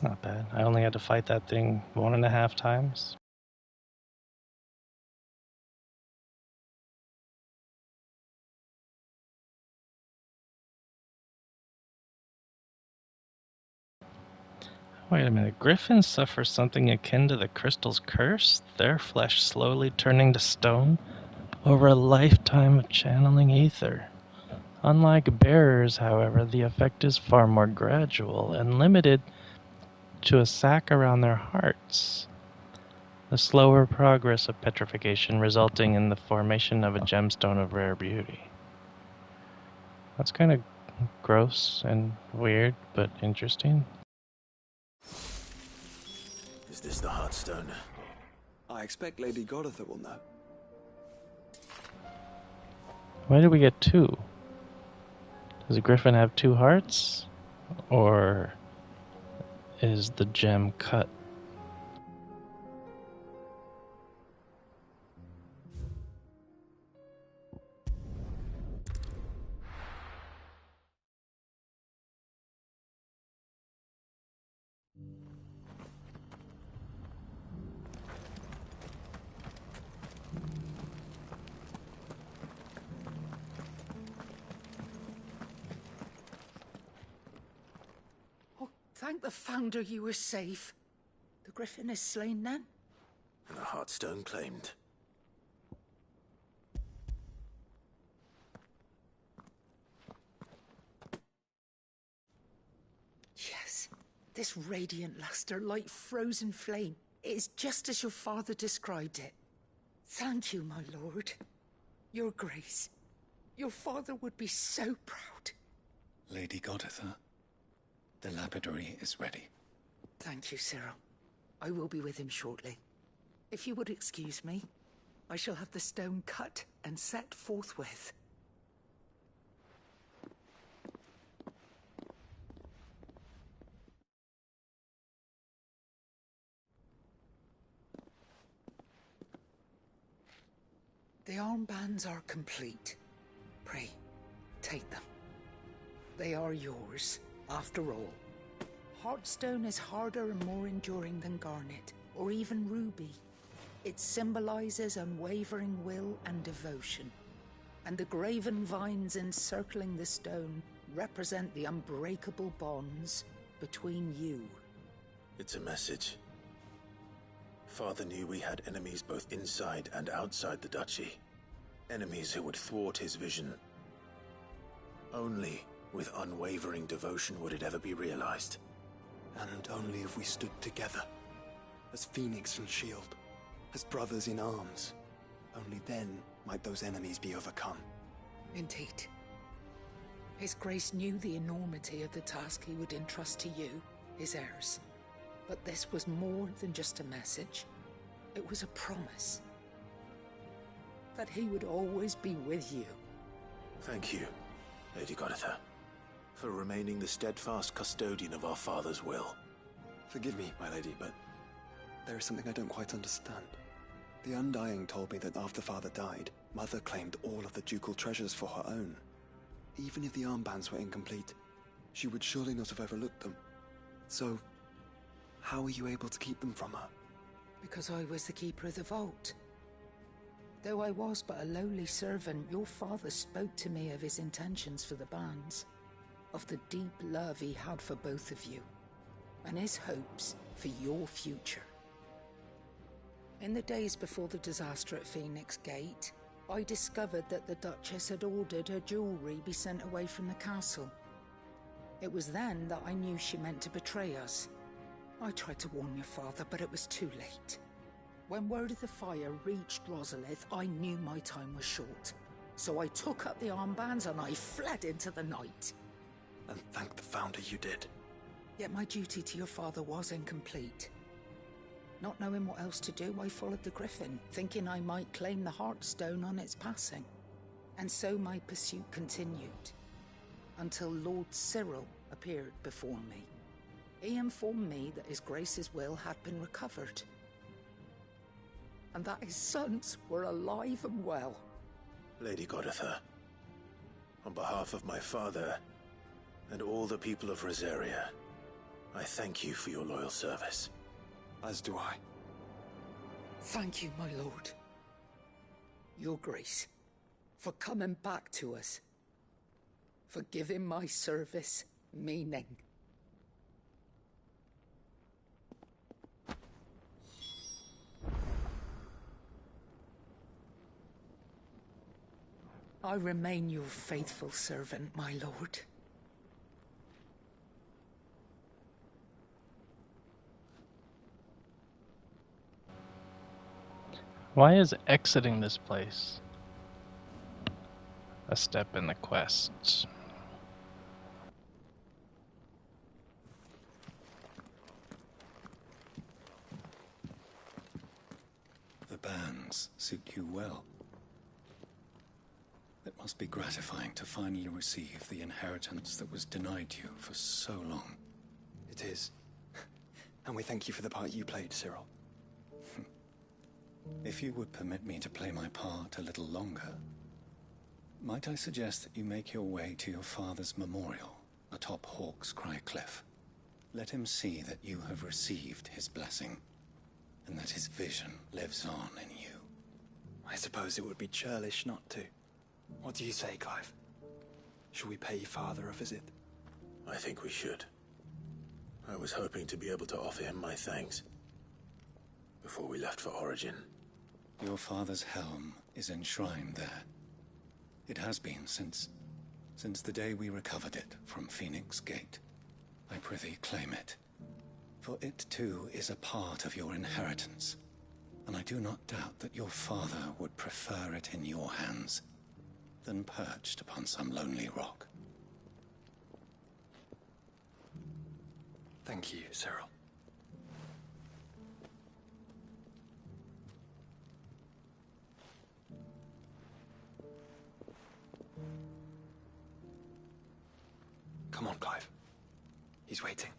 Not bad. I only had to fight that thing 1.5 times. Wait a minute. Griffins suffer something akin to the crystal's curse, their flesh slowly turning to stone over a lifetime of channeling ether. Unlike bearers, however, the effect is far more gradual and limited to a sac around their hearts. The slower progress of petrification resulting in the formation of a gemstone of rare beauty. That's kind of gross and weird, but interesting. Is this the Heartstone? I expect Lady Goditha will know. Why did we get 2? Does a griffin have 2 hearts? Or is the gem cut? Thank the Founder you were safe. The Griffin is slain then? And a Heartstone claimed. Yes. This radiant luster, like frozen flame. It is just as your father described it. Thank you, my lord. Your Grace. Your father would be so proud. Lady Goditha, the lapidary is ready. Thank you, Cyril. I will be with him shortly. If you would excuse me, I shall have the stone cut and set forthwith. The armbands are complete. Pray, take them. They are yours, after all. Heartstone is harder and more enduring than garnet, or even ruby. It symbolizes unwavering will and devotion. And the graven vines encircling the stone represent the unbreakable bonds between you. It's a message. Father knew we had enemies both inside and outside the duchy. Enemies who would thwart his vision. Only with unwavering devotion would it ever be realized. And only if we stood together, as Phoenix and Shield, as brothers in arms. Only then might those enemies be overcome. Indeed. His Grace knew the enormity of the task he would entrust to you, his heirs. But this was more than just a message. It was a promise. That he would always be with you. Thank you, Lady Goditha, for remaining the steadfast custodian of our father's will. Forgive me, my lady, but there is something I don't quite understand. The Undying told me that after Father died, Mother claimed all of the ducal treasures for her own. Even if the armbands were incomplete, she would surely not have overlooked them. So, how were you able to keep them from her? Because I was the keeper of the vault. Though I was but a lowly servant, your father spoke to me of his intentions for the bands, of the deep love he had for both of you, and his hopes for your future. In the days before the disaster at Phoenix Gate, I discovered that the Duchess had ordered her jewelry be sent away from the castle. It was then that I knew she meant to betray us. I tried to warn your father, but it was too late. When word of the fire reached Rosalith, I knew my time was short. So I took up the armbands and I fled into the night. And thank the Founder you did. Yet my duty to your father was incomplete. Not knowing what else to do, I followed the Griffin, thinking I might claim the Heartstone on its passing. And so my pursuit continued, until Lord Cyril appeared before me. He informed me that His Grace's will had been recovered, and that his sons were alive and well. Lady Goditha, on behalf of my father and all the people of Rosaria, I thank you for your loyal service. As do I. Thank you, my lord. Your Grace, for coming back to us, for giving my service meaning. I remain your faithful servant, my lord. Why is exiting this place a step in the quest? The bands suit you well. It must be gratifying to finally receive the inheritance that was denied you for so long. It is. And we thank you for the part you played, Cyril. If you would permit me to play my part a little longer, might I suggest that you make your way to your father's memorial atop Hawk's Cry Cliff? Let him see that you have received his blessing, and that his vision lives on in you. I suppose it would be churlish not to. What do you say, Clive? Should we pay your father a visit? I think we should. I was hoping to be able to offer him my thanks before we left for Origin. Your father's helm is enshrined there. It has been since the day we recovered it from Phoenix Gate. I prithee claim it, for it too is a part of your inheritance, and I do not doubt that your father would prefer it in your hands than perched upon some lonely rock. Thank you, Cyril. Come on, Clive. He's waiting.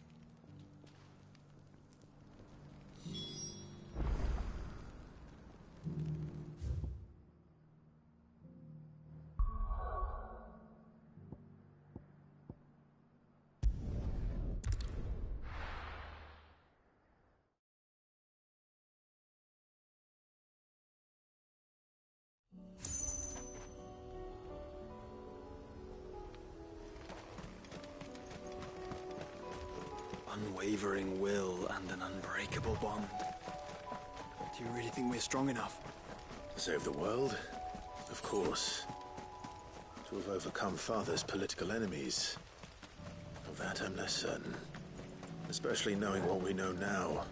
Unwavering will and an unbreakable bond. Do you really think we're strong enough? To save the world? Of course. To have overcome Father's political enemies? Of that I'm less certain. Especially knowing what we know now.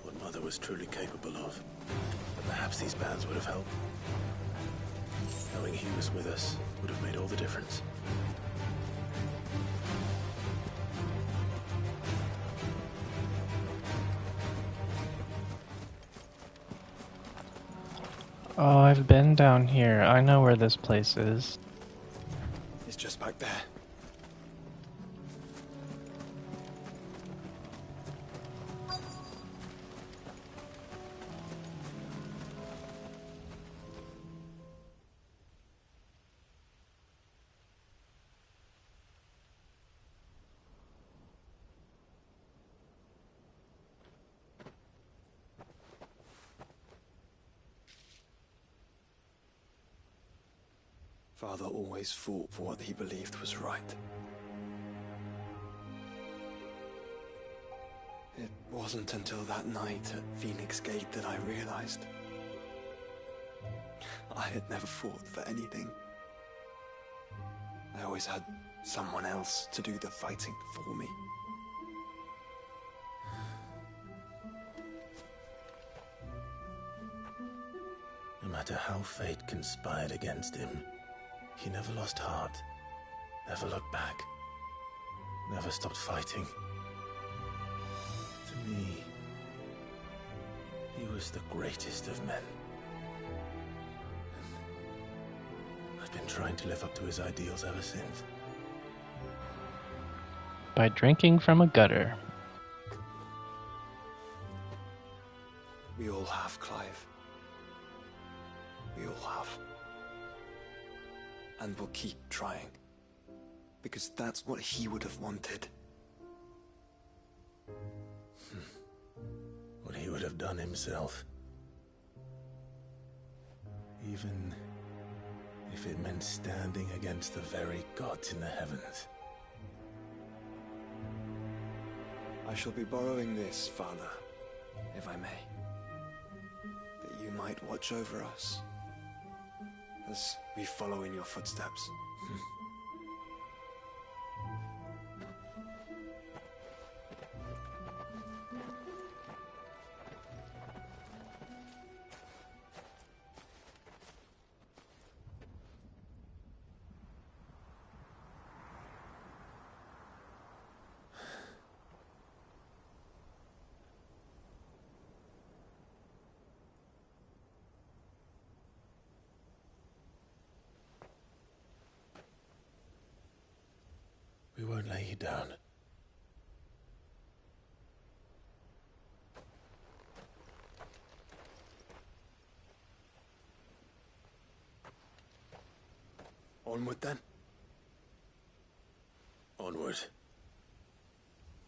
What Mother was truly capable of. But perhaps these bands would have helped. Knowing he was with us would have made all the difference. Oh, I've been down here. I know where this place is. It's just back there. Father always fought for what he believed was right. It wasn't until that night at Phoenix Gate that I realized I had never fought for anything. I always had someone else to do the fighting for me. No matter how fate conspired against him, he never lost heart, never looked back, never stopped fighting. To me, he was the greatest of men. I've been trying to live up to his ideals ever since. By drinking from a gutter. We all have, Clive. We all have. And we'll keep trying. Because that's what he would have wanted. What he would have done himself. Even if it meant standing against the very gods in the heavens. I shall be borrowing this, Father, if I may. That you might watch over us as we follow in your footsteps. We won't lay you down. Onward then. Onward.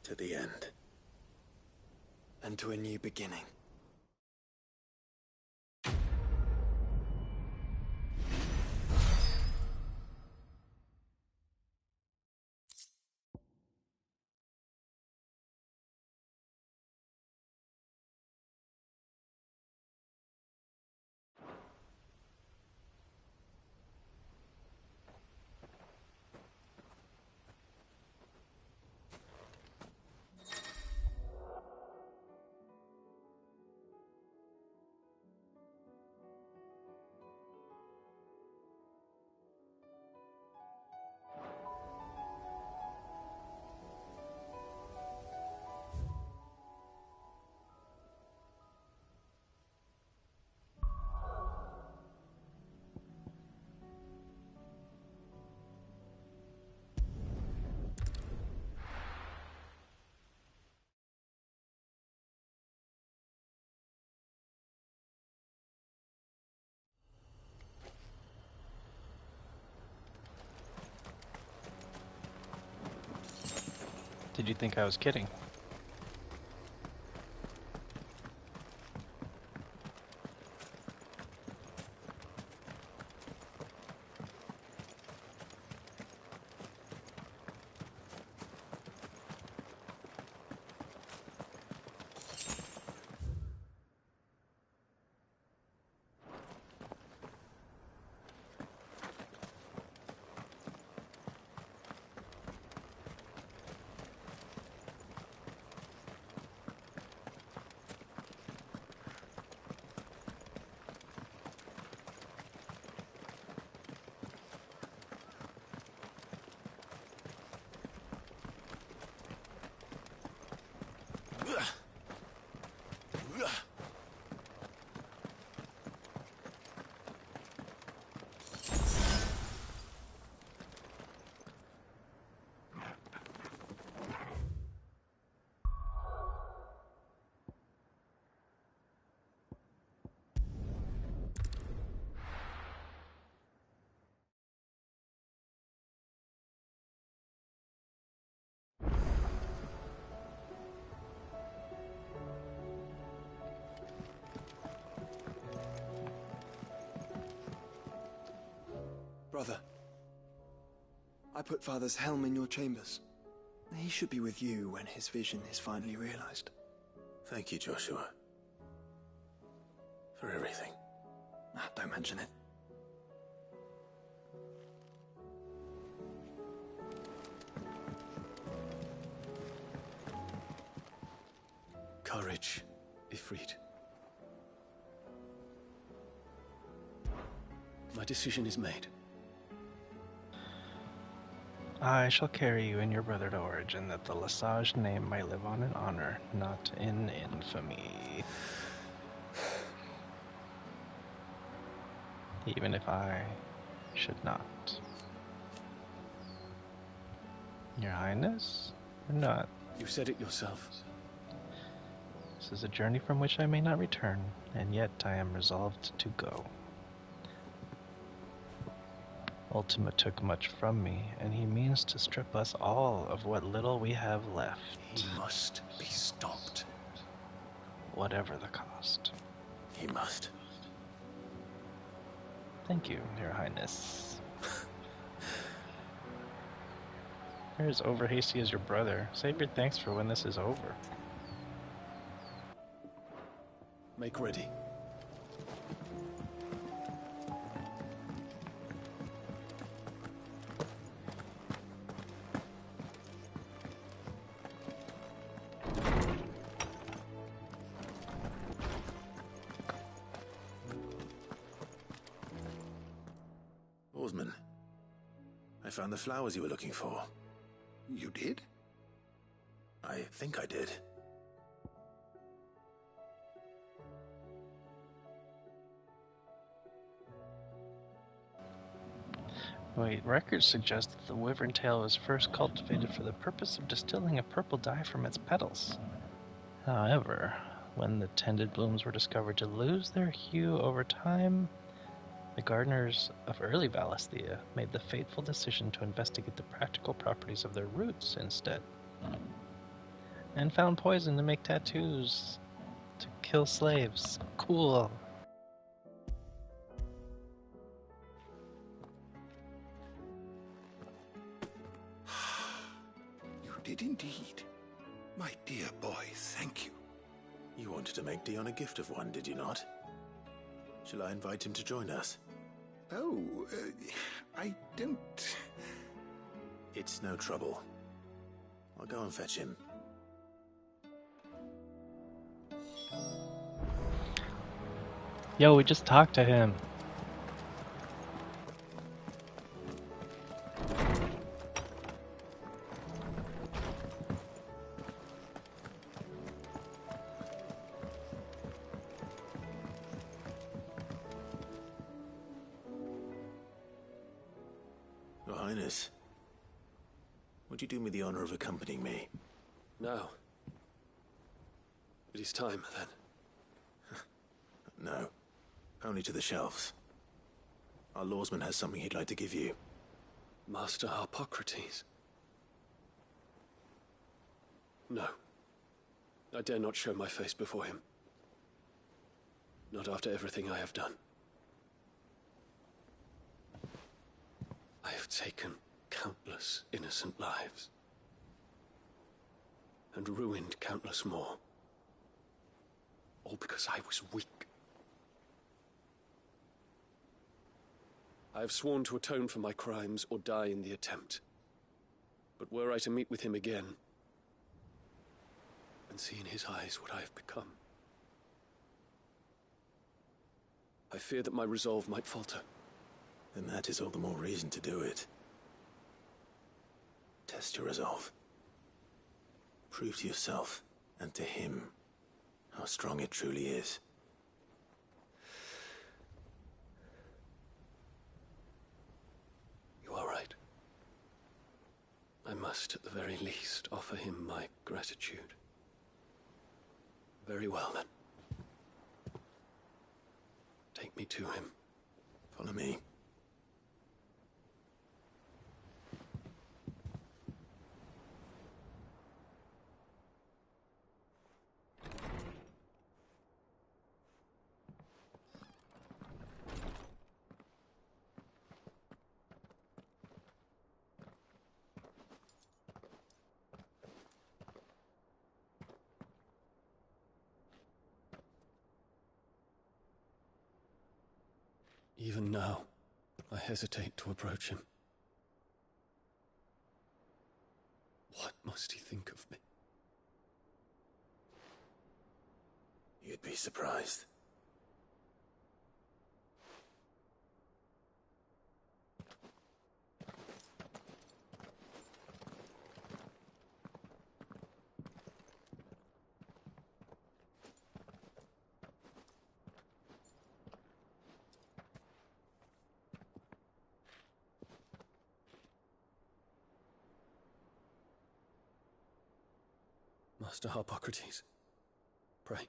To the end. And to a new beginning. Did you think I was kidding? brother. I put Father's helm in your chambers. He should be with you when his vision is finally realized. Thank you, Joshua. For everything. Don't mention it. Courage, Ifrit. My decision is made. I shall carry you and your brother to Origin, that the Lesage name might live on in honor, not in infamy. Even if I should not. Your Highness? Or not? You said it yourself. This is a journey from which I may not return, and yet I am resolved to go. Ultima took much from me, and he means to strip us all of what little we have left. He must be stopped. Whatever the cost. He must. Thank you, Your Highness. You're as over-hasty as your brother. Save your thanks for when this is over. Make ready. Oarsman, I found the flowers you were looking for. You did? I think I did. Wait, records suggest that the wyvern tail was first cultivated for the purpose of distilling a purple dye from its petals. However, when the tended blooms were discovered to lose their hue over time, the gardeners of early Valisthea made the fateful decision to investigate the practical properties of their roots instead. And found poison to make tattoos to kill slaves. Cool. You did indeed. My dear boy, thank you. You wanted to make Dion a gift of one, did you not? Shall I invite him to join us? Oh, I don't... It's no trouble. I'll go and fetch him. Yo, we just talked to him. Your Highness, would you do me the honor of accompanying me? Now. It is time, then. No. Only to the shelves. Our lawsman has something he'd like to give you. Master Harpocrates. No. I dare not show my face before him. Not after everything I have done. I have taken countless innocent lives. And ruined countless more. All because I was weak. I have sworn to atone for my crimes or die in the attempt. But were I to meet with him again, and see in his eyes what I have become, I fear that my resolve might falter. Then that is all the more reason to do it. Test your resolve. Prove to yourself, and to him, how strong it truly is. You are right. I must, at the very least, offer him my gratitude. Very well, then. Take me to him. Follow me. Even now, I hesitate to approach him. What must he think of me? You'd be surprised. Master Harpocrates, pray,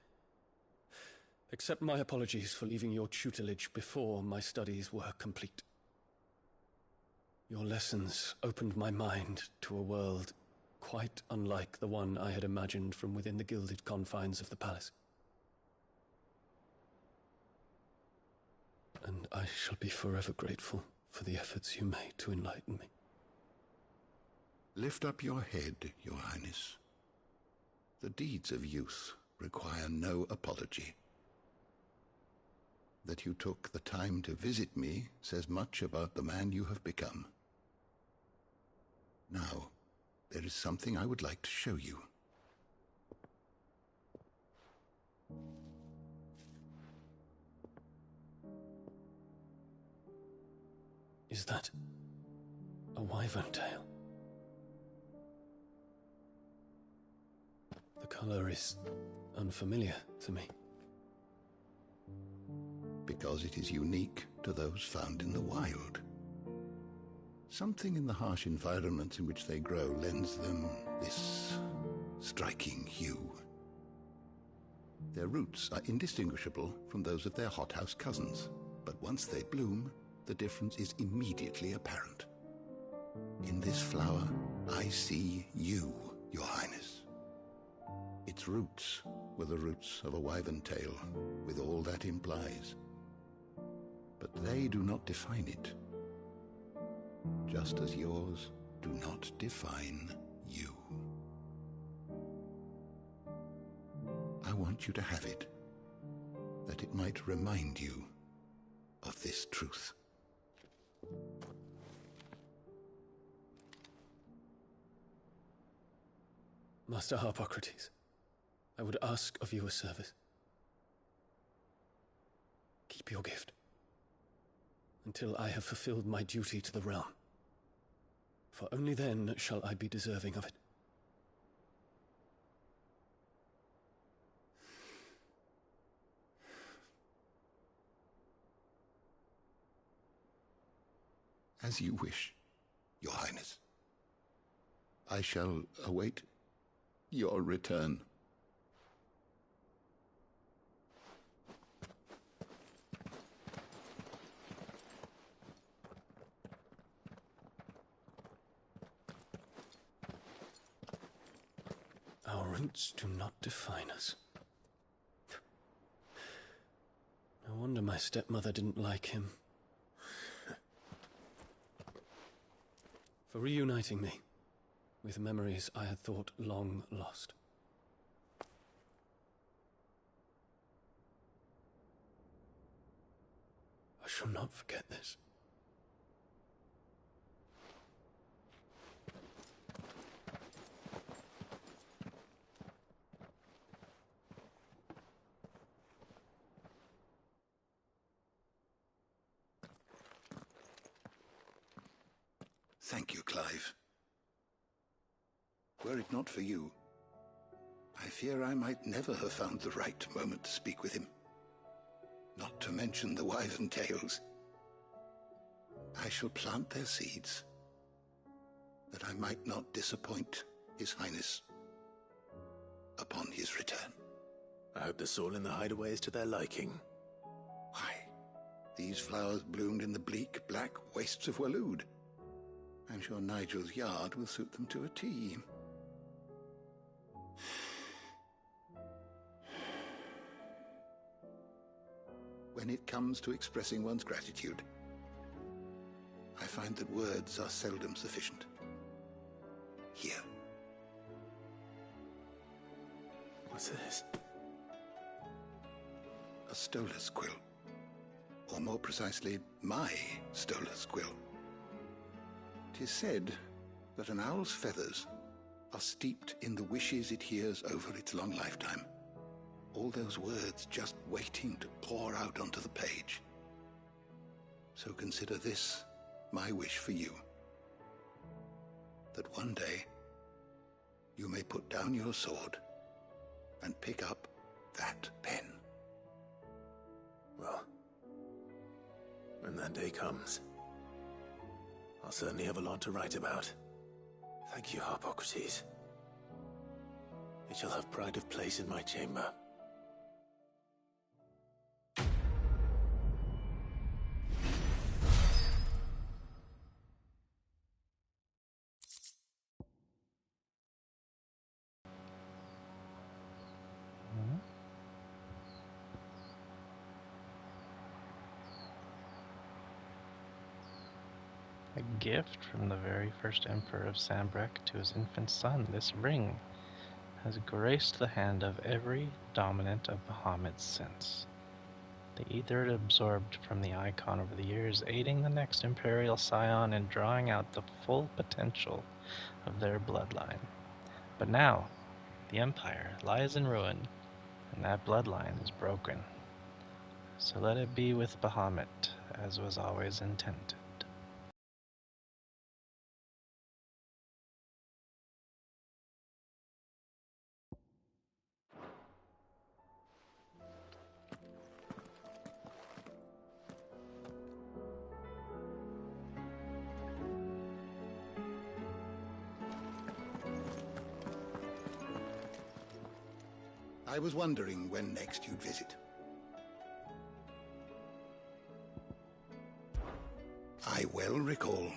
accept my apologies for leaving your tutelage before my studies were complete. Your lessons opened my mind to a world quite unlike the one I had imagined from within the gilded confines of the palace. And I shall be forever grateful for the efforts you made to enlighten me. Lift up your head, Your Highness. The deeds of youth require no apology. That you took the time to visit me says much about the man you have become. Now, there is something I would like to show you. Is that a wyvern tail? The color is unfamiliar to me. Because it is unique to those found in the wild. Something in the harsh environments in which they grow lends them this striking hue. Their roots are indistinguishable from those of their hothouse cousins, but once they bloom, the difference is immediately apparent. In this flower, I see you, Your Highness. Its roots were the roots of a wyvern tail, with all that implies. But they do not define it, just as yours do not define you. I want you to have it, that it might remind you of this truth. Master Harpocrates, I would ask of you a service. Keep your gift until I have fulfilled my duty to the realm, for only then shall I be deserving of it. As you wish, Your Highness. I shall await your return. Our roots do not define us. No wonder my stepmother didn't like him. For reuniting me with memories I had thought long lost. I shall not forget this. Thank you, Clive. Were it not for you, I fear I might never have found the right moment to speak with him. Not to mention the wyvern tales. I shall plant their seeds, that I might not disappoint His Highness upon his return. I hope the soil in the hideaway is to their liking. Why, these flowers bloomed in the bleak, black wastes of Waloed. I'm sure Nigel's yard will suit them to a T. When it comes to expressing one's gratitude, I find that words are seldom sufficient. Here. What's this? A stolas quill. or more precisely, my Stolas quill. 'Tis said that an owl's feathers are steeped in the wishes it hears over its long lifetime. All those words just waiting to pour out onto the page. So consider this my wish for you. That one day you may put down your sword and pick up that pen. Well, when that day comes, I'll certainly have a lot to write about. Thank you, Harpocrates. It shall have pride of place in my chamber. A gift from the very first emperor of Sambrek to his infant son, this ring has graced the hand of every dominant of Bahamut since. The ether it absorbed from the icon over the years, aiding the next imperial scion in drawing out the full potential of their bloodline. But now, the empire lies in ruin, and that bloodline is broken. So let it be with Bahamut, as was always intended. I was wondering when next you'd visit. I well recall.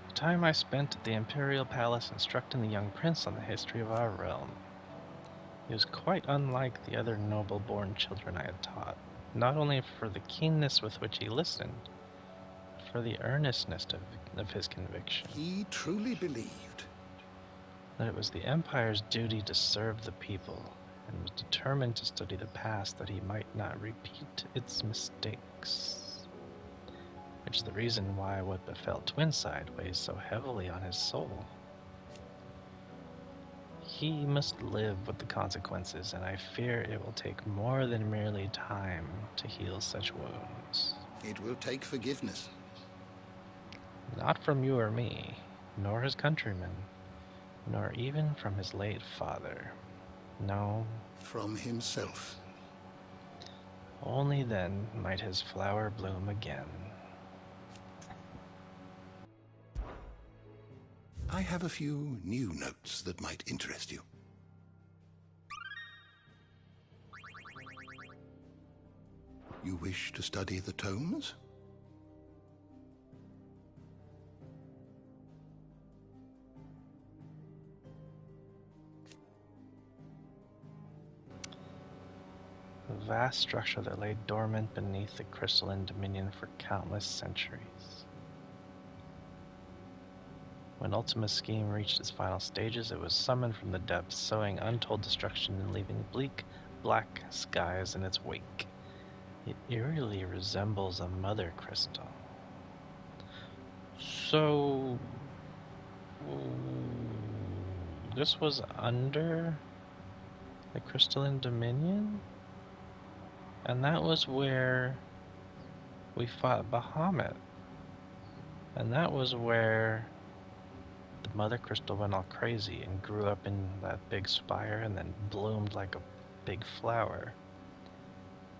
The time I spent at the Imperial Palace instructing the young prince on the history of our realm. He was quite unlike the other noble-born children I had taught, not only for the keenness with which he listened, but for the earnestness of his conviction. He truly believed that it was the Empire's duty to serve the people, and was determined to study the past that he might not repeat its mistakes. Which is the reason why what befell Twinside weighs so heavily on his soul. He must live with the consequences, and I fear it will take more than merely time to heal such wounds. It will take forgiveness. Not from you or me, nor his countrymen, nor even from his late father. No. From himself. Only then might his flower bloom again. I have a few new notes that might interest you. You wish to study the tomes? A vast structure that lay dormant beneath the crystalline dominion for countless centuries. When Ultima's scheme reached its final stages, it was summoned from the depths, sowing untold destruction and leaving bleak, black skies in its wake. It eerily resembles a mother crystal. So, this was under the crystalline dominion? And that was where we fought Bahamut. And that was where the mother crystal went all crazy and grew up in that big spire and then bloomed like a big flower.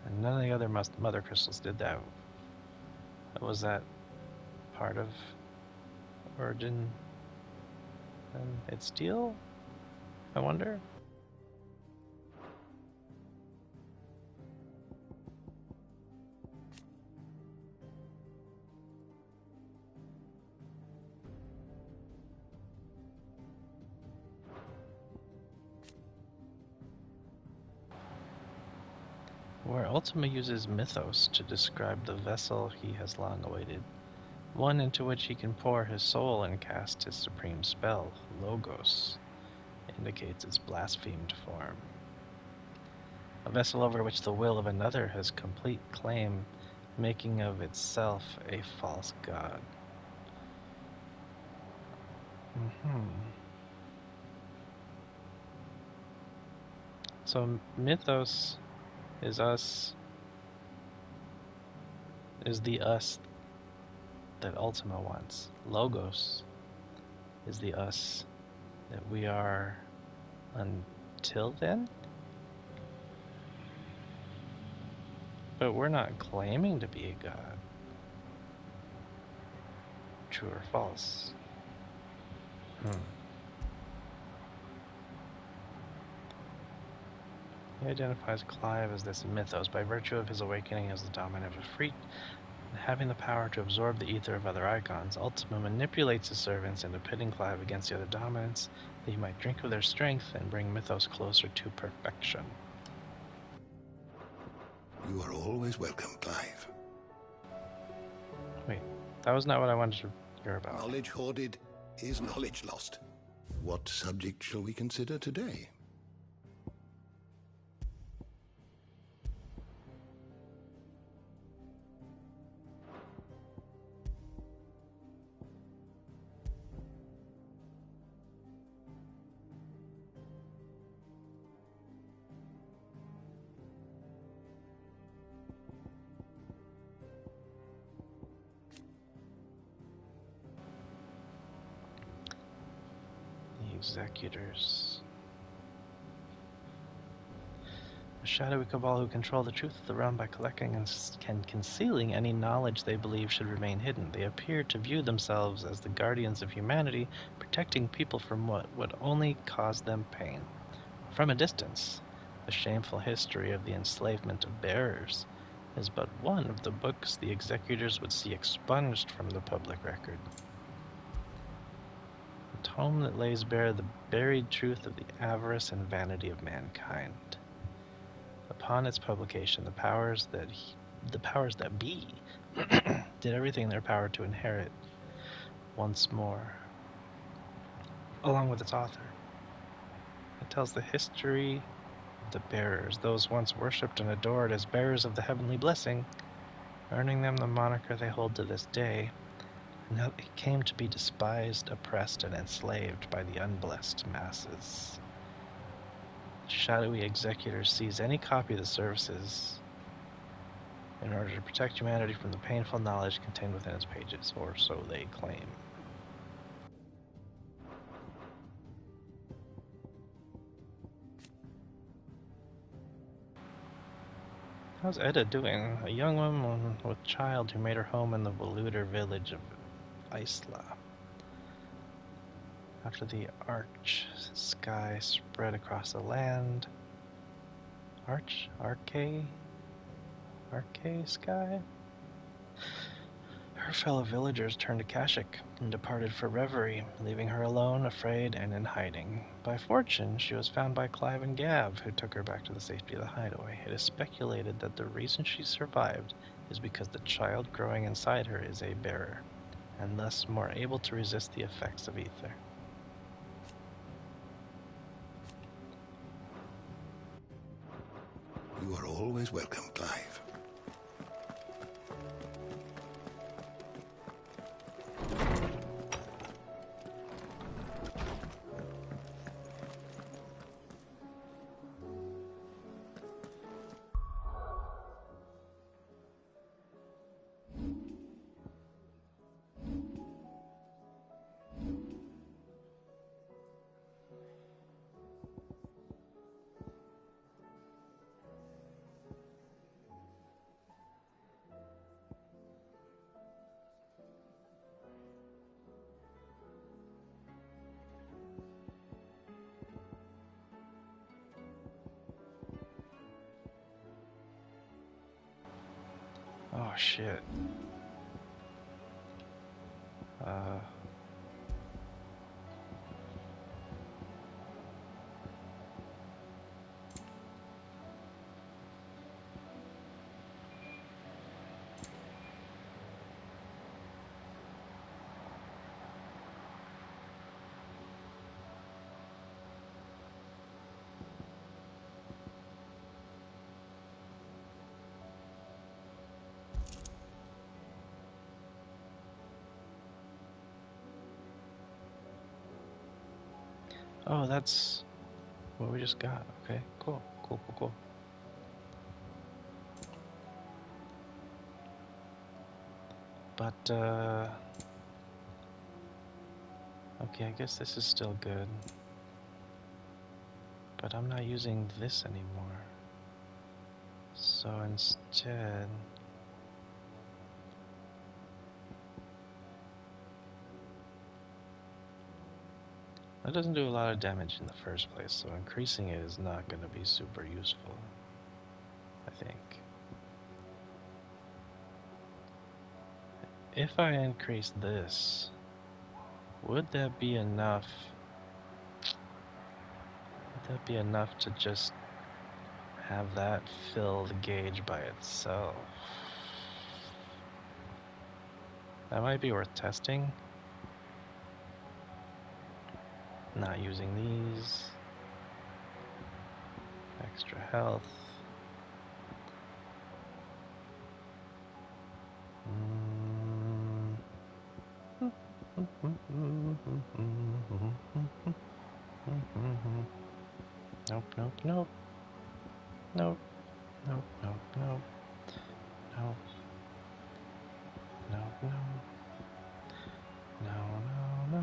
And none of the other mother crystals did that. Was that part of Origin and its deal? I wonder? Where Ultima uses mythos to describe the vessel he has long awaited, one into which he can pour his soul and cast his supreme spell, Logos, indicates its blasphemed form. a vessel over which the will of another has complete claim, making of itself a false god. So mythos is us, is the us that Ultima wants. Logos is the us that we are until then? But we're not claiming to be a god. True or false? He identifies Clive as this mythos by virtue of his awakening as the dominant of Efreet, and having the power to absorb the ether of other icons. Ultima manipulates his servants into pitting Clive against the other dominants, that he might drink of their strength and bring mythos closer to perfection. You are always welcome, Clive. Wait, that was not what I wanted to hear about. Knowledge hoarded is knowledge lost. What subject shall we consider today? The Executors. A shadowy cabal who control the truth of the realm by collecting and concealing any knowledge they believe should remain hidden. They appear to view themselves as the guardians of humanity, protecting people from what would only cause them pain. From a distance, the shameful history of the enslavement of bearers is but one of the books the Executors would see expunged from the public record. A tome that lays bare the buried truth of the avarice and vanity of mankind. Upon its publication, the powers that be did everything in their power to inherit once more, along with its author. It tells the history of the bearers, those once worshipped and adored as bearers of the heavenly blessing, earning them the moniker they hold to this day, and how they came to be despised, oppressed, and enslaved by the unblessed masses. The shadowy Executor seize any copy of the services in order to protect humanity from the painful knowledge contained within its pages, or so they claim. How's Edda doing? A young woman with child who made her home in the Veluder village of Isla. After the arch sky spread across the land. Arcade sky? Her fellow villagers turned to Kashik and departed for reverie, leaving her alone, afraid, and in hiding. By fortune, she was found by Clive and Gav, who took her back to the safety of the hideaway. It is speculated that the reason she survived is because the child growing inside her is a bearer, and thus more able to resist the effects of ether. You are always welcome, Clive. Oh shit. Oh, that's what we just got. Okay, cool. But, okay, I guess this is still good. But I'm not using this anymore. So instead... That doesn't do a lot of damage in the first place, so increasing it is not going to be super useful, I think. If I increase this, would that be enough? Would that be enough to just have that fill the gauge by itself? That might be worth testing. Not using these. Extra health. Nope, nope, nope. Nope, nope, nope, nope. Nope. No, no. No, no, no.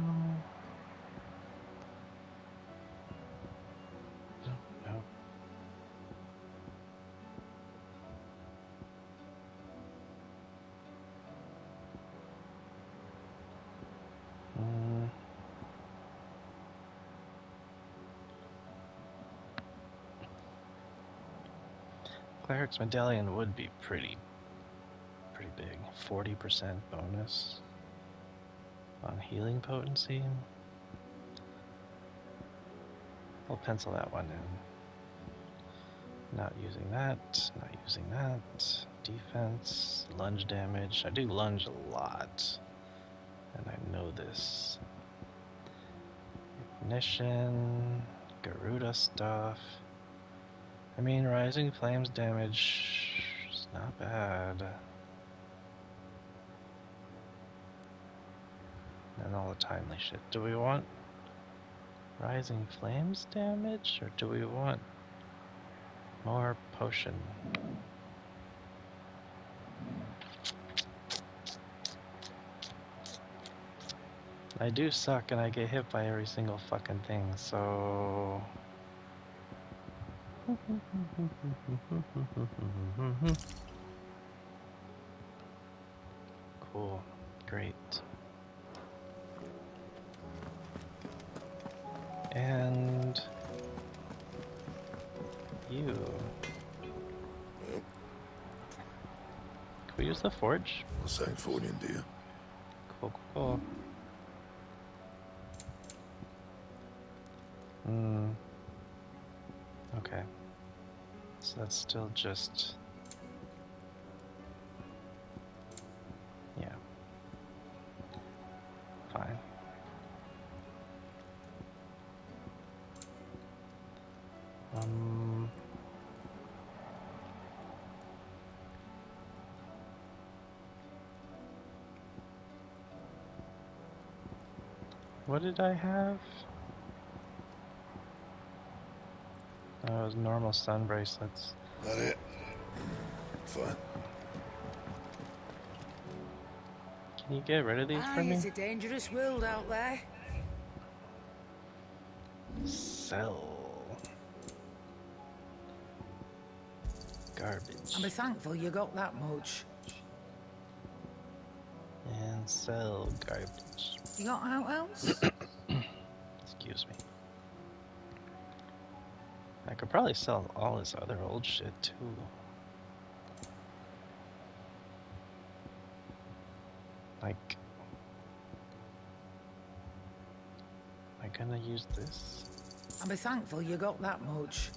No, no. Cleric's Medallion would be pretty big. 40% bonus on healing potency. We'll pencil that one in. Not using that, not using that. Defense, lunge damage. I do lunge a lot, and I know this. Ignition, Garuda stuff. I mean, Rising Flames damage is not bad. And all the timely shit. Do we want Rising Flames damage, or do we want more potion? I do suck and I get hit by every single fucking thing, so... Cool. Great. And... you... Can we use the forge? What's that for you, dear? Cool, cool. Okay. So that's still just... yeah. Fine. What did I have? It was normal sun bracelets. That it? Fine. Can you get rid of these for me? It's a dangerous world out there. Sell. Garbage. I'll be thankful you got that much. And sell garbage. You got out else? Excuse me. I could probably sell all this other old shit too. Like... am I gonna use this? I'll be thankful you got that much.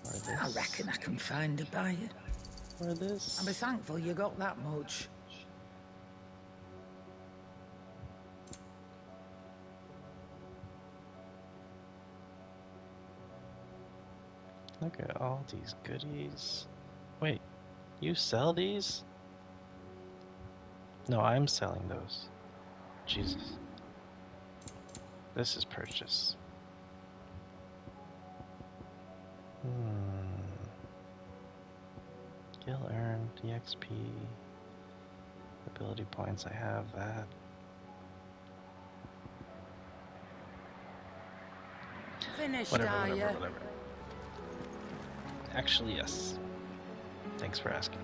Or this? I reckon I can find a buyer. Or this? I'll be thankful you got that much. Look at all these goodies. Wait, you sell these? No, I'm selling those. Jesus. This is purchase. Skill earned, EXP, ability points, I have that. Finished, Whatever. are you? Actually, yes. Thanks for asking.